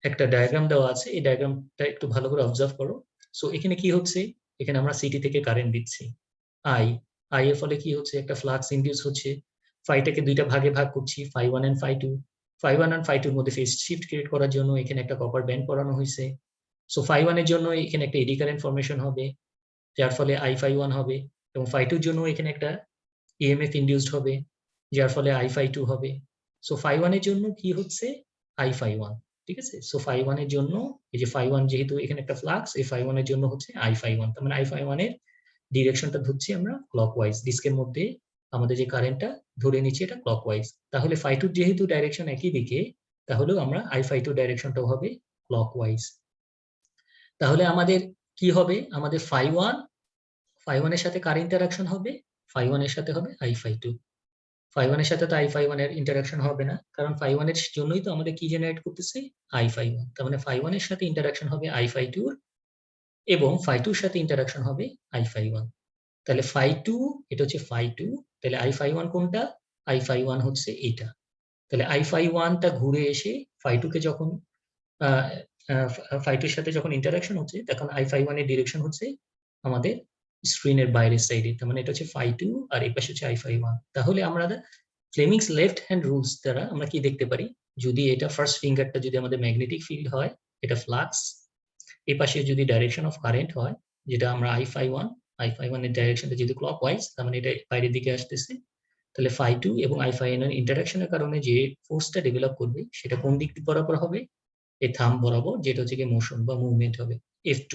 একটা ডায়াগ্রাম দেওয়া আছে, এই ডায়াগ্রামটা একটু ভালো করে অবজার্ভ করো। সো এখানে কি হচ্ছে, এখানে আমরা সিটি থেকে কারেন্ট দিচ্ছি আই, আই এর ফলে কি হচ্ছে, একটা ফ্লাক্স ইনডিউস হচ্ছে, ফাইটাকে দুইটা ভাগে ভাগ করছি, φ1 এন্ড φ2, φ1 এন্ড φ2 এর মধ্যে ফেজ শিফট ক্রিয়েট করার জন্য এখানে একটা কপার ব্যান্ড পরানো হয়েছে। সো ফাই ওয়ান এর জন্য এখানে একটা এডি কারেন্ট ফরমেশন হবে, যার ফলে আই ফাই ওয়ান হবে, এবং ফাই টুর জন্য এখানে একটা ইএমএফ ইনডিউসড হবে, যার ফলে আই ফাই টু হবে। সো ফাই ওয়ান এর জন্য কি হচ্ছে আই ফাই ওয়ান, ঠিক আছে। সো ফাই ওয়ান এর জন্য এই যে ফাই ওয়ান যেহেতু এখানে একটা ফ্লাক্স, এই ফাই ওয়ান এর জন্য হচ্ছে আই ফাই ওয়ান, তার মানে আই ফাই ওয়ান এর ডিরেকশনটা ধরছি আমরা ক্লকওয়াইজ, ডিস্কের মধ্যে আমাদের যে কারেন্টটা ধরে নিচ্ছি এটা ক্লকওয়াইজ। তাহলে ফাই টুর যেহেতু ডাইরেকশন একই দিকে, তাহলেও আমরা আই ফাই টু ডাইরেকশনটাও হবে ক্লকওয়াইজ। তাহলে আমাদের কি হবে, আমাদের ফাই ওয়ান এর সাথে কার ইন্টারাকশন হবে, ফাই ওয়ান এর সাথে হবে I phi two. Phi one এর সাথে তো আই ফাই ওয়ান এর ইন্টারাকশন হবে না, কারণ ফাই ওয়ান এর জন্যই তো আমাদের কি জেনারেট করতেছে আই ফাই ওয়ান। তার মানে ফাই ওয়ান এর সাথে ইন্টারাকশন হবে আই ফাই টু, এবং ফাই টুর সাথে ইন্টারাকশন হবে আই ফাই ওয়ান। তাহলে ফাই টু, এটা হচ্ছে ফাই টু, তাহলে আই ফাই ওয়ান কোনটা, আই ফাই ওয়ান হচ্ছে এটা। তাহলে আই ফাই ওয়ানটা ঘুরে এসে ফাই টু কে যখন ফাই টুর সাথে যখন ইন্টারাকশন হচ্ছে, তখন আই ফাই ওয়ান এর ডিরেকশন হচ্ছে আমাদের স্ক্রিনের বাইরের সাইডে, তার মানে এটা হচ্ছে ফাই টু আর এই পাশে হচ্ছে আই ফাই ওয়ান। তাহলে আমরা ফ্লেমিংস লেফট হ্যান্ড রুলস দ্বারা আমরা কি দেখতে পারি, যদি এটা ফার্স্ট ফিঙ্গারটা যদি আমাদের ম্যাগনেটিক ফিল্ড হয়, এটা ফ্লাক্স, এই পাশে যদি ডাইরেকশন অফ কারেন্ট হয়, যেটা আমরা আই ফাই ওয়ান এর ডাইরেকশনটা যেহেতু ক্লকওয়াইজ, তার মানে এটা বাইরের দিকে আসতেছে, তাহলে ফাই টু এবং আই ফাই ওয়ান এর ইন্টারাকশনের কারণে যে ফোর্সটা ডেভেলপ করবে সেটা কোন দিক বরাবর হবে, এই থাম্ব বরাবর, যেটা হচ্ছে কি মোশন বা মুভমেন্ট হবে F2।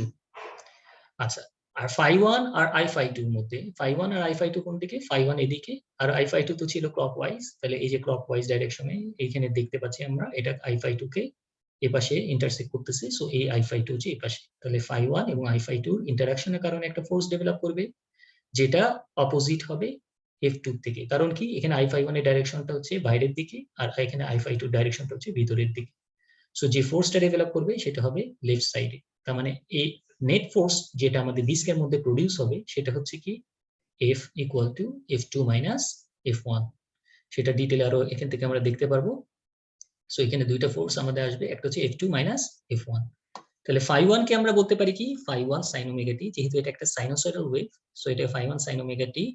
আচ্ছা, আর ফাই ওয়ান আর আই ফাই টুর মধ্যে, ফাই ওয়ান আর আই ফাই টু কোন দিকে, ফাই ওয়ান এদিকে আর আই ফাই টু তো ছিল ক্লকওয়াইজ, তাহলে এই যে ক্লকওয়াইজ ডাইরেকশনে এইখানে দেখতে পাচ্ছি আমরা এটা আই ফাই টু কে এই পাশে ইন্টারসেক্ট করতেছে, সো এই আই ফাই টু হচ্ছে এই পাশে। তাহলে ফাই ওয়ান এবং আই ফাই টুর ইন্টারাকশনের কারণে একটা ফোর্স ডেভেলপ করবে, যেটা অপোজিট হবে F2 থেকে। কারণ কি, এখানে আই ফাই ওয়ান এর ডাইরেকশনটা হচ্ছে বাইরের দিকে, আর এখানে আই ফাই টুর ডাইরেকশনটা হচ্ছে ভিতরের দিকে। সো যে ফোর্সটা ডেভেলপ করবে সেটা হবে লেফট সাইডে। তার মানে এই নেট ফোর্স যেটা আমাদের ডিস্কের মধ্যে প্রডিউস হবে সেটা হচ্ছে কি F equal to F2 minus F1। সেটা ডিটেল আরো এখান থেকে আমরা দেখতে পারবো। সো এখানে দুইটা ফোর্স আমাদের আসবে, একটা হচ্ছে F2 মাইনাস F1। তাহলে ফাই ওয়ান কে আমরা বলতে পারি কি ফাই ওয়ান সাইন ওমেগা টি, যেহেতু এটা একটা সাইনোসয়েডাল ওয়েভ, সো এটা ফাই ওয়ান সাইন ওমেগা টি।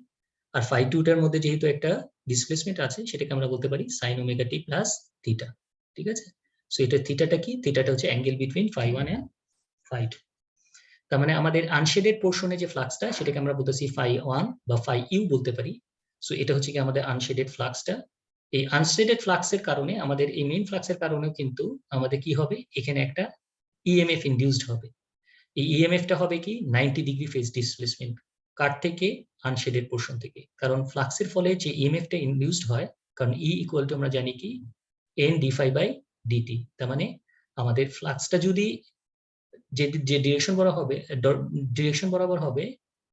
আর ফাই টু টার মধ্যে যেহেতু একটা ডিসপ্লেসমেন্ট আছে, সেটাকে আমরা বলতে পারি sine omega t plus theta, ঠিক আছে। সো এটা থিটাটা কি, থিটাটা হচ্ছে angle between phi one and phi two. তার মানে আমাদের আনশেডেড পোর্শনে যে ফ্লাক্সটা, সেটাকে আমরা বলতেছি ফাই ওয়ান বা ফাই ইউ বলতে পারি। সো এটা হচ্ছে কি আমাদের আনশেডেড ফ্লাক্সটা। এই আনশেডেড ফ্লাক্সের কারণে আমাদের এই মেইন ফ্লাক্সের কারণেও কিন্তু আমাদের কি হবে, এখানে একটা ইএমএফ ইনডিউসড হবে। এই ইএমএফটা হবে কি 90 ডিগ্রি ফেজ ডিসপ্লেসমেন্ট, কার থেকে, আনশেডেড পোর্শন থেকে। কারণ ফ্লাক্সের ফলে যে ইএমএফটা ইনডিউসড হয়, কারণ ই ইকুয়াল টু আমরা জানি কি N D phi by DT. তার মানে আমাদের ফ্লাক্সটা যদি যে ডিরেকশন বরাবর হবে,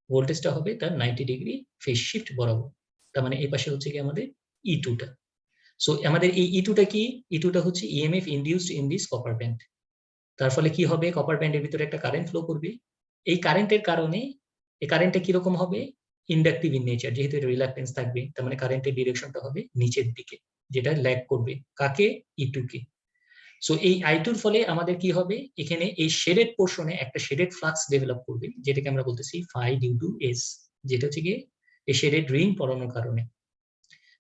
ভোল্টেজটা হবে তার 90 ডিগ্রি ফেজ শিফট বরাবর। তার মানে এই পাশে হচ্ছে কি আমাদের E2 টা। সো আমাদের এই E2 টা কি, E2 টা হচ্ছে EMF induced in this copper band. তার ফলে কি হবে, কপার ব্যান্ডের ভিতরে একটা কারেন্ট ফ্লো করবে। এই কারেন্টের কারণে, এই কারেন্টটা কিরকম হবে, ইন্ডাকটিভ ইন নেচার, যেহেতু এটা রিলাক্টেন্স থাকবে, তার মানে কারেন্টের ডিরেকশনটা হবে নিচের দিকে, যেটা ল্যাগ করবে কাকে, E2 কে। সো এই I2 এর ফলে আমাদের কি হবে, এখানে এই শেডেড পোর্শনে একটা শেডেড ফ্লাক্স ডেভেলপ করবে, যেটাকে আমরা বলতেছি ফাই ডিউ টু এস, যেটা হচ্ছে গিয়ে এই শেডেড রিং পড়ানোর কারণে।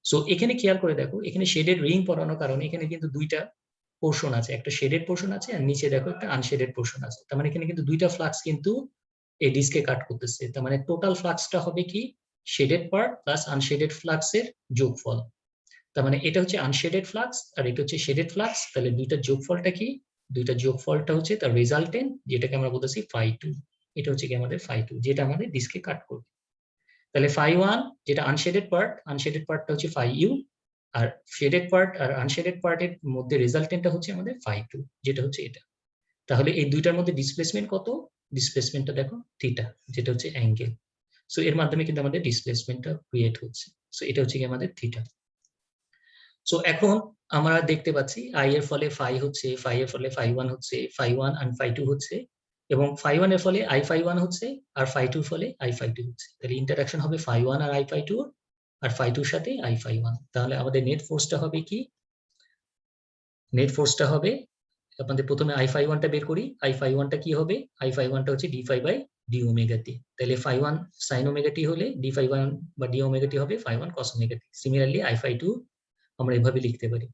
সো এখানে খেয়াল করে দেখো, এখানে শেডেড রিং পড়ানোর কারণে এখানে কিন্তু দুইটা পোর্শন আছে, একটা শেডেড পোর্শন আছে আর নিচে দেখো একটা আনশেডেড পোর্শন আছে। তার মানে এখানে কিন্তু দুইটা ফ্লাক্স কিন্তু এই ডিস্কে কাট করতেছে। তার মানে টোটাল ফ্লাক্সটা হবে কি শেডেড পার্ট প্লাস আনশেডেড ফ্লাক্সের যোগফল। তার মানে এটা হচ্ছে আনশেডেড ফ্লাক্স আর এটা হচ্ছে শেডেড ফ্লাক্স। তাহলে দুইটার যোগফলটা কি, দুইটার যোগফলটা হচ্ছে তার রেজাল্টেন্ট, যেটাকে আমরা বলতেছি ফাই টু। এটা হচ্ছে কি আমাদের ফাই টু, যেটা আমাদের ডিস্কে কাট করবে। তাহলে ফাই ওয়ান যেটা আনশেডেড পার্টটা হচ্ছে ফাই ইউ, আর শেডেড পার্ট আর আনশেডেড পার্টের মধ্যে রেজাল্টেন্টটা হচ্ছে আমাদের ফাই টু, যেটা হচ্ছে এটা। তাহলে এই দুইটার মধ্যে ডিসপ্লেসমেন্ট কত, ডিসপ্লেসমেন্টটা দেখো থিটা, যেটা হচ্ছে অ্যাঙ্গেল। সো এর মাধ্যমে কিন্তু আমাদের ডিসপ্লেসমেন্টটা ক্রিয়েট হচ্ছে। সো এটা হচ্ছে কি আমাদের থিটা। সো এখন আমরা দেখতে পাচ্ছি আই এর ফলে ফাই হচ্ছে, ফাই এর ফলে ফাই ওয়ান হচ্ছে, ফাই ওয়ান আর ফাই টু হচ্ছে, এবং ফাই ওয়ান এর ফলে আই ফাই ওয়ান হচ্ছে, আর ফাই টুর ফলে আই ফাই টু হচ্ছে। তাহলে ইন্টারাকশন হবে ফাই ওয়ান আর আই ফাই টু, আর ফাই টুর সাথে আই ফাই ওয়ান। তাহলে আমাদের নেট ফোর্সটা হবে কি, নেট ফোর্সটা হবে আপনাদের প্রথমে আই ফাই ওয়ানটা বের করি। আই ফাই ওয়ানটা কি হবে, আই ফাই ওয়ানটা হচ্ছে d phi by d omega t. তাহলে phi one sine omega t হলে ডি ফাই ওয়ান বা ডি ওমেগা টি হবে phi one cos omega t. Similarly I phi two আমরা এভাবে লিখতে পারি।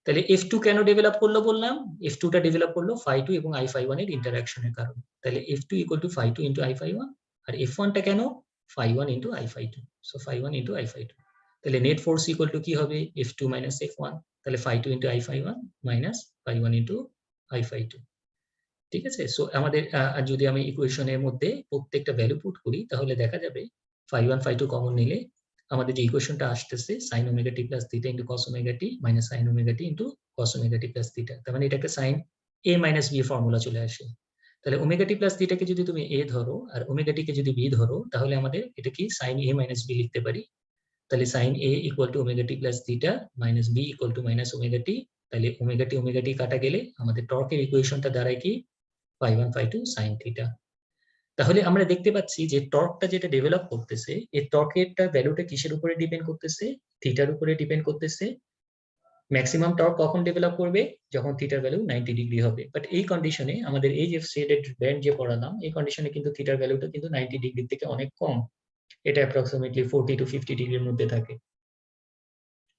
তাহলে F2 কেন ডেভেলপ করলো বললাম, F2 টা ডেভেলপ করলো phi2 এবং i phi1 এর ইন্টারঅ্যাকশনের কারণে। তাহলে F2 = phi2 * i phi1, R F1 টা কেন phi1 * i phi2, so phi1 * i phi2। তাহলে নেট ফোর্স কি হবে F2 - F1, তাহলে phi2 * i phi1 phi1 * i phi2। ঠিক আছে, সো আমাদের যদি আমি ইকুয়েশনের মধ্যে প্রত্যেকটা ভ্যালু পুট করি তাহলে দেখা যাবে phi1 phi2 কমন নিলে আমাদের যে ইকুয়েশনটা আসতেছে sin omega t plus theta into cos omega t minus sin omega t into cos omega t plus theta, তার মানে এটা একটা sin a minus b formula চলে আসে। তাহলে omega t plus theta কে যদি তুমি a ধরো আর omega t কে যদি b ধরো তাহলে আমাদের এটা কি sin a minus b লিখতে পারি। তাহলে sin a = omega t plus theta minus b = minus omega t। তাহলে omega t কাটা গেলে আমাদের টর্কের ইকুয়েশনটা দাঁড়ায় কি phi1 phi2 sin theta। তাহলে আমরা দেখতে পাচ্ছি যে টর্কটা যেটা ডেভেলপ করতেছে এই টর্কেরটা ভ্যালুটা কিসের উপরে ডিপেন্ড করতেছে, থিটার উপরে ডিপেন্ড করতেছে। ম্যাক্সিমাম টর্ক কখন ডেভেলপ করবে, যখন থিটার ভ্যালু 90 ডিগ্রি হবে। বাট এই কন্ডিশনে আমাদের এই যে শেডেড ব্যান্ড যে পড়ালাম এই কন্ডিশনে কিন্তু থিটার ভ্যালুটা কিন্তু 90 ডিগ্রি থেকে অনেক কম, এটা অ্যাপ্রক্সিমেটলি 40 to 50 ডিগ্রির মধ্যে থাকে।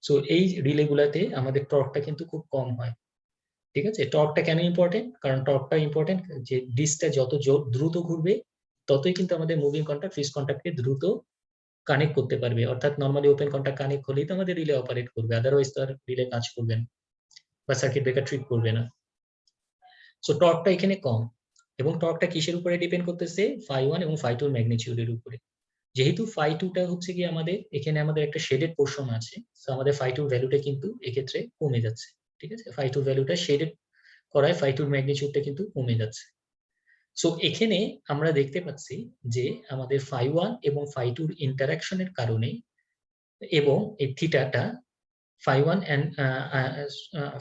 সো এই রিলেগুলাতে আমাদের টর্কটা কিন্তু খুব কম হয়। ঠিক আছে, টর্কটা কেন ইম্পর্টেন্ট, কারণ টর্কটা ইম্পর্টেন্ট যে ডিস্কটা যত দ্রুত ঘুরবে ততই কিন্তু আমাদের মুভিং কন্টাক্ট ফিক্সড কন্টাক্টকে দ্রুত কানেক্ট করতে পারবে। অর্থাৎ নরমালি ওপেন কন্টাক্ট কানেক্ট হলেই তো আমাদের রিলে অপারেট করবে, আদারওয়াইজ তো আর রিলে কাজ করবে না বা সার্কিট ব্রেকার ট্রিপ করবে না। সো টর্কটা এখানে কম, এবং টর্কটা কিসের উপরে ডিপেন্ড করতেছে, phi1 এবং phi2 এর ম্যাগনিটিউডের উপরে। যেহেতু phi2 টা হচ্ছে কি আমাদের এখানে আমাদের একটা শেডেড পোরশন আছে, সো আমাদের phi2 ভ্যালুটা কিন্তু এক্ষেত্রে কমে যাচ্ছে। ঠিক আছে, phi2 ভ্যালুটা শেডেড করায় phi2 এর ম্যাগনিটিউডটা কিন্তু কমে যাচ্ছে। সো এখানে আমরা দেখতে পাচ্ছি যে আমাদের phi1 এবং phi2 এর ইন্টারঅ্যাকশনের কারণে এবং এই থিটাটা phi1 and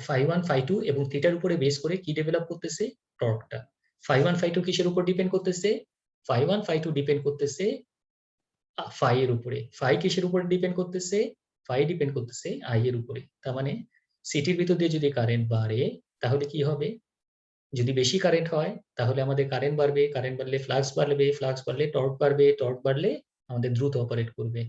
phi1 phi2 এবং থিটার উপরে বেস করে কি ডেভেলপ করতেছে, টর্কটা। phi1 phi2 কিসের উপর ডিপেন্ড করতেছে, phi1 phi2 ডিপেন্ড করতেছে phi এর উপরে। phi কিসের উপর ডিপেন্ড করতেছে, phi ডিপেন্ড করতেছে i এর উপরে। তার মানে সিটির ভিতর দিয়ে যদি কারেন্ট বাড়ে তাহলে কি হবে, যদি বেশি কারেন্ট হয় তাহলে আমাদের কারেন্ট বাড়বে, কারেন্ট বাড়লে ফ্লাক্স বাড়বে, ফ্লাক্স বাড়লে টর্ক বাড়বে, টর্ক বাড়লে আমাদের দ্রুত অপারেট করবে।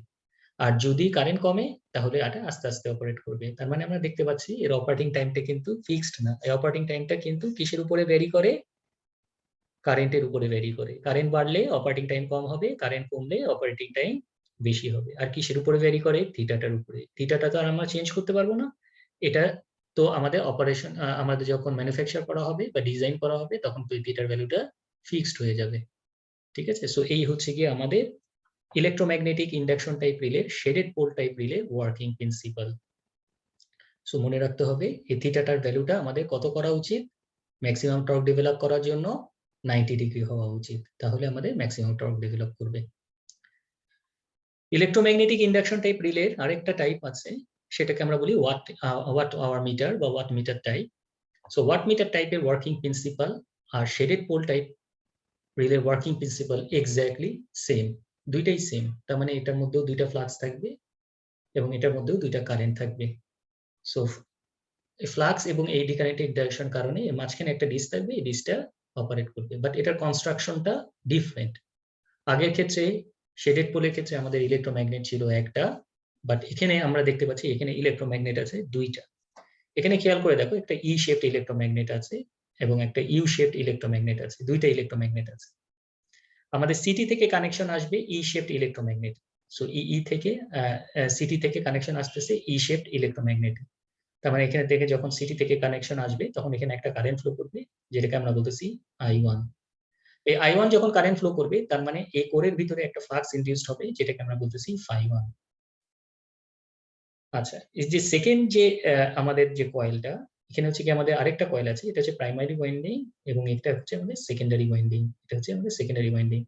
আর যদি কারেন্ট কমে তাহলে এটা আস্তে আস্তে অপারেট করবে। তার মানে আমরা দেখতে পাচ্ছি এর অপারেটিং টাইমটা কিন্তু ফিক্সড না, এই অপারেটিং টাইমটা কিন্তু কিসের উপরে ভ্যারি করে, কারেন্টের উপরে ভ্যারি করে। কারেন্ট বাড়লে অপারেটিং টাইম কম হবে, কারেন্ট কমলে অপারেটিং টাইম বেশি হবে। আর কিসের উপরে ভ্যারি করে, থিটাটার উপরে। থিটাটা তো আর আমরা চেঞ্জ করতে পারবো না, এটা তো আমাদের অপারেশন আমাদের যখন ম্যানুফ্যাকচার করা হবে বা ডিজাইন করা হবে তখন থিটার ভ্যালুটা ফিক্সড হয়ে যাবে। ঠিক আছে, সো এই হচ্ছে কি আমাদের electromagnetic induction type relay, shaded pole type relay working principle. So মনে রাখতে হবে এই থিটাটার ভ্যালুটা আমাদের কত করা উচিত, ম্যাক্সিমাম টর্ক ডেভেলপ করার জন্য 90 ডিগ্রি হওয়া উচিত, তাহলে আমাদের ম্যাক্সিমাম টর্ক ডেভেলপ করবে। ইলেকট্রোম্যাগনেটিক ইন্ডাকশন টাইপ রিলের আরেকটা টাইপ আছে, সেটাকে আমরা বলি ওয়াট আওয়ার মিটার বা watt meter type. So watt meter টাইপের ওয়ার্কিং প্রিন্সিপাল আর শেডেড পোল টাইপ রিলের ওয়ার্কিং প্রিন্সিপাল এক্স্যাক্টলি সেম, দুইটাই সেম। তার মানে এটার মধ্যেও দুইটা ফ্লাক্স থাকবে এবং এটার মধ্যেও দুইটা কারেন্ট থাকবে। সো ফ্লাক্স এবং এডি কারেন্টের ইন্টারঅ্যাকশন কারণে এর মাঝখানে একটা ডিস্ক থাকবে, এই ডিস্কটা অপারেট করবে, বাট এটার কনস্ট্রাকশনটা ডিফারেন্ট। আগের ক্ষেত্রে শেডেড পোলের ক্ষেত্রে আমাদের ইলেকট্রোম্যাগনেট ছিল একটা, বাট এখানে আমরা দেখতে পাচ্ছি এখানে ইলেকট্রোম্যাগনেট আছে দুইটা। এখানে খেয়াল করে দেখো একটা ই শেপড ইলেকট্রোম্যাগনেট আছে এবং একটা ইউ শেপড ইলেকট্রোম্যাগনেট আছে, দুইটা ইলেকট্রোম্যাগনেট আছে। আমাদের সিটি থেকে কানেকশন আসবে ই শেপড ইলেকট্রোম্যাগনেট। সো ই থেকে সিটি থেকে কানেকশন আসতেছে ই শেপড ইলেকট্রোম্যাগনেট। তার মানে এখানে থেকে যখন সিটি থেকে কানেকশন আসবে তখন এখানে একটা কারেন্ট ফ্লো করবে, যেটাকে আমরা বলতেছি I1। এই I1 যখন কারেন্ট ফ্লো করবে তার মানে এই কোরের ভিতরে একটা ফ্লাক্স ইনডিউসড হবে, যেটাকে আমরা বলতেছি phi1। আচ্ছা, এই যে সেকেন্ড যে আমাদের যে কয়েলটা, এখানে হচ্ছে কি আমাদের আরেকটা কয়েল আছে, এটা হচ্ছে প্রাইমারি ওয়াইন্ডিং এবং এটা হচ্ছে আমাদের সেকেন্ডারি ওয়াইন্ডিং। এটা হচ্ছে আমাদের সেকেন্ডারি ওয়াইন্ডিং।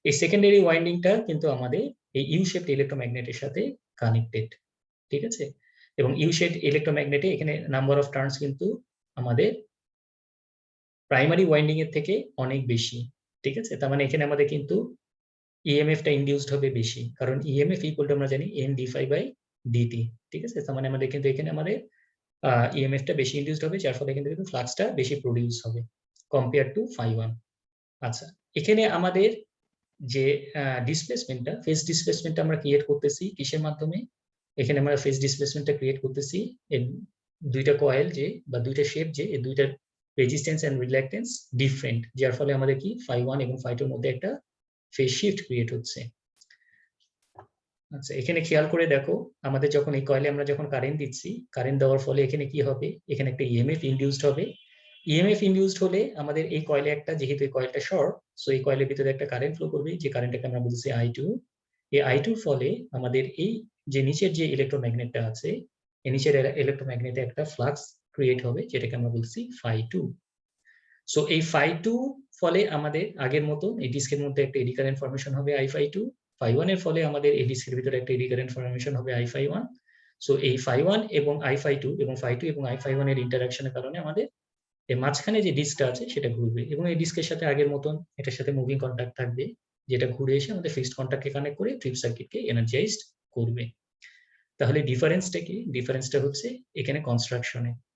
এই সেকেন্ডারি ওয়াইন্ডিংটা কিন্তু আমাদের এই ইউ শেপড ইলেকট্রোম্যাগনেটের সাথে কানেক্টেড। ঠিক আছে, এবং ইউ শেপড ইলেকট্রোম্যাগনেটে এখানে নাম্বার অফ টার্নস কিন্তু আমাদের প্রাইমারি ওয়াইন্ডিং এর থেকে অনেক বেশি। ঠিক আছে, তার মানে এখানে আমাদের কিন্তু ইএমএফটা ইনডিউসড হবে বেশি, কারণ ইএমএফ ইকুয়াল টু আমরা জানি N D phi by DT. ঠিক আছে, তার মানে আমাদের কিন্তু এখানে আমাদের ইএমএফটা বেশি ইনডিউসড হবে, যার ফলে কিন্তু ফ্লাক্সটা বেশি প্রডিউস হবে কম্পেয়ার টু phi1। আচ্ছা, এখানে আমাদের যে ডিসপ্লেসমেন্টটা, ফেজ ডিসপ্লেসমেন্টটা আমরা ক্রিয়েট করতেছি কিসের মাধ্যমে, এখানে আমরা ফেজ ডিসপ্লেসমেন্টটা ক্রিয়েট করতেছি দুইটা কয়েল যে বা দুইটা শেপ যে এই দুইটার রেজিস্ট্যান্স এন্ড রিল্যাক্টেন্স ডিফারেন্ট, যার ফলে আমাদের কি φ1 এবং φ2 এর মধ্যে একটা ফেজ শিফট ক্রিয়েট হচ্ছে। আচ্ছা, এখানে খেয়াল করে দেখো, আমাদের যখন এই কয়েলে আমরা যখন কারেন্ট দিচ্ছি, কারেন্ট দেওয়ার ফলে এখানে কি হবে, এখানে একটা ইএমএফ ইনডিউসড হবে। ইএমএফ ইনডিউসড হলে আমাদের এই কয়েলে একটা, যেহেতু এই কয়েলটা শর্ট, সো এই কয়েলের ভিতরে একটা কারেন্ট ফ্লো করবে, যে কারেন্টটাকে আমরা বলছি I2। এই I2-র ফলে আমাদের এই যে নিচের যে ইলেকট্রোম্যাগনেটটা আছে, এই নিচের ইলেকট্রোম্যাগনেটে একটা ফ্লাক্স ক্রিয়েট হবে, যেটাকে আমরা বলছি φ2। সো এই φ2 ফলে আমাদের আগের মতো এই ডিস্কের মধ্যে একটা এডি কারেন্ট ফরমেশন হবে I φ2। φ1 এর ফলে আমাদের এই ডিস্কের ভিতরে একটা এডি কারেন্ট ফরমেশন হবে I φ1। সো এই φ1 এবং I φ2 এবং φ2 এবং I φ1 এর ইন্টারঅ্যাকশনের কারণে আমাদের এই মাঝখানে যে ডিস্কটা আছে সেটা ঘুরবে, এবং এই ডিস্কের সাথে আগের মতন এটার সাথে মুভিং কন্টাক্ট থাকবে, যেটা ঘুরে এসে আমাদের ফিক্সড কন্টাক্টকে কানেক্ট করে ট্রিপ সার্কিটকে এনার্জাইজড করবে। তাহলে ডিফারেন্সটা কি? ডিফারেন্সটা হচ্ছে এখানে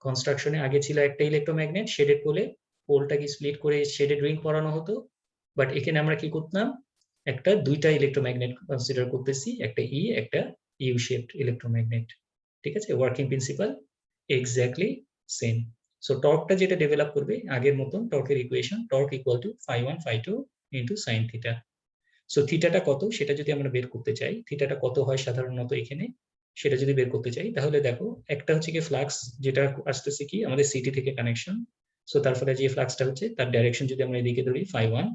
কনস্ট্রাকশনে আগে ছিল একটা ইলেকট্রোম্যাগনেট শেডেড পোলে, পোলটাকে স্প্লিট করে শেডেড রিং পরানো হতো, বাট এখানে আমরা কি করতাম, একটা দুইটা ইলেকট্রোম্যাগনেট কনসিডার করতেছি, একটা ই একটা ইউ শেপড ইলেকট্রোম্যাগনেট। ঠিক আছে, working principle exactly same. So টর্কটা যেটা ডেভেলপ করবে আগের মতন, টর্কের equation torque equal to φ1 φ2 into sin theta. So থিটাটা কত সেটা যদি আমরা বের করতে চাই, থিটাটা কত হয় সাধারণত এখানে, সেটা যদি বের করতে চাই, তাহলে দেখো একটা হচ্ছে কি ফ্লাক্স, যেটা আসতেছে কি আমাদের সিটি থেকে কানেকশন। সো তার ফলে যে ফ্লাক্সটা হচ্ছে তার ডাইরেকশন যদি আমরা এদিকে ধরি φ1,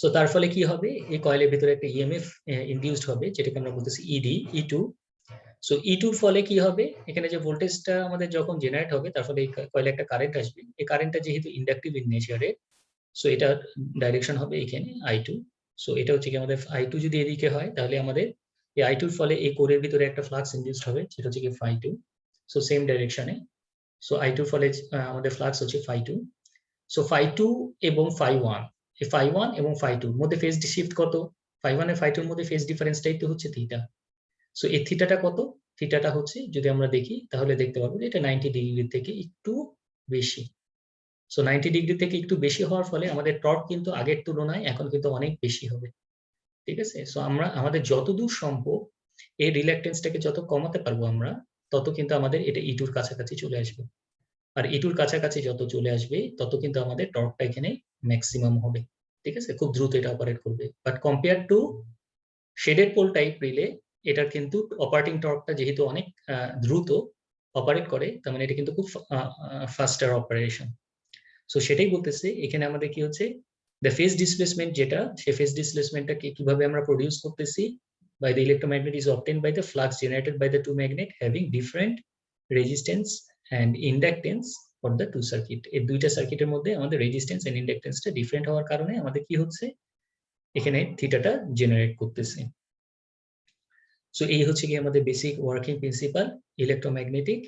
সো তার ফলে কি হবে, এই কয়েলের ভিতরে একটা ইএমএফ ইনডিউসড হবে, যেটাকে আমরা বলতেছি ইডি ই2। সো ই2-র ফলে কি হবে, এখানে যে ভোল্টেজটা আমাদের যখন জেনারেট হবে, তার ফলে এই কয়েলে একটা কারেন্ট আসবে। এই কারেন্টটা যেহেতু ইন্ডাকটিভ ইন নেচারে, সো এটা ডাইরেকশন হবে এখানে I2। সো এটা হচ্ছে কি আমাদের I2 যদি এদিকে হয়, তাহলে আমাদের এই I2-র ফলে এই কোরের ভিতরে একটা ফ্লাক্স ইনডিউসড হবে, যেটা হচ্ছে কি φ2। সো সেম ডাইরেকশনে। সো I2-র ফলে আমাদের ফ্লাক্স হচ্ছে φ2। সো φ2 এবং φ1, এই φ1 এবং φ2-র মধ্যে ফেজ শিফট কত? φ1 এর φ2-র মধ্যে ফেজ ডিফারেন্সটাই তো হচ্ছে থিটা। সো এই থিটাটা কত? থিটাটা হচ্ছে যদি আমরা দেখি তাহলে দেখতে পাবো যে এটা 90 ডিগ্রি থেকে একটু বেশি। সো 90 ডিগ্রি থেকে একটু বেশি হওয়ার ফলে আমাদের টর্ক কিন্তু আগের তুলনায় এখন কিন্তু অনেক বেশি হবে। ঠিক আছে, সো আমরা আমাদের যতদূর সম্ভব এই রিল্যাকটেন্সটাকে যত কমাতে পারবো আমরা, তত কিন্তু আমাদের এটা ইটুর কাছাকাছি চলে আসবে। আর ইটুর কাছাকাছি যত চলে আসবে, তত কিন্তু আমাদের টর্কটা এখানে ম্যাক্সিমাম হবে। ঠিক আছে, খুব দ্রুত এটা অপারেট করবে। But compare to shaded pole type relay, এটার কিন্তু অপারেটিং টর্কটা যেহেতু অনেক দ্রুত অপারেট করে, তার মানে এটা কিন্তু খুব ফাস্টার অপারেশন। সো সেটাই বলতেছে এখানে আমাদের কি হচ্ছে, দ্য ফেজ ডিসপ্লেসমেন্ট যেটা, সেই ফেজ ডিসপ্লেসমেন্টটাকে কিভাবে আমরা প্রডিউস করতেছি, by the electromagnet is obtained by the flux generated by the two magnet having different resistance and inductance for the two circuit। এই দুইটা সার্কিটের মধ্যে আমাদের রেজিস্ট্যান্স এন্ড ইন্ডাকটেন্সটা ডিফারেন্ট হওয়ার কারণে আমাদের কি হচ্ছে, এখানে থিটাটা জেনারেট করতেছে। সো এই হচ্ছে কি আমাদের basic working principal electromagnetic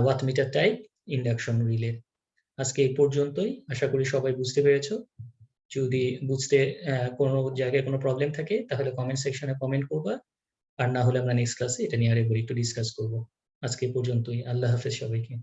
wattmeter type induction relay. আজকে এই পর্যন্তই, আশা করি সবাই বুঝতে পেরেছো। যদি বুঝতে কোনো জায়গায় কোনো প্রবলেম থাকে তাহলে কমেন্ট সেকশনে কমেন্ট করবা, আর না হলে আমরা নেক্সট ক্লাসে এটা নিয়ে আরেকবার একটু ডিসকাস করব। আজকে এই পর্যন্তই, আল্লাহ হাফেজ সবাইকে।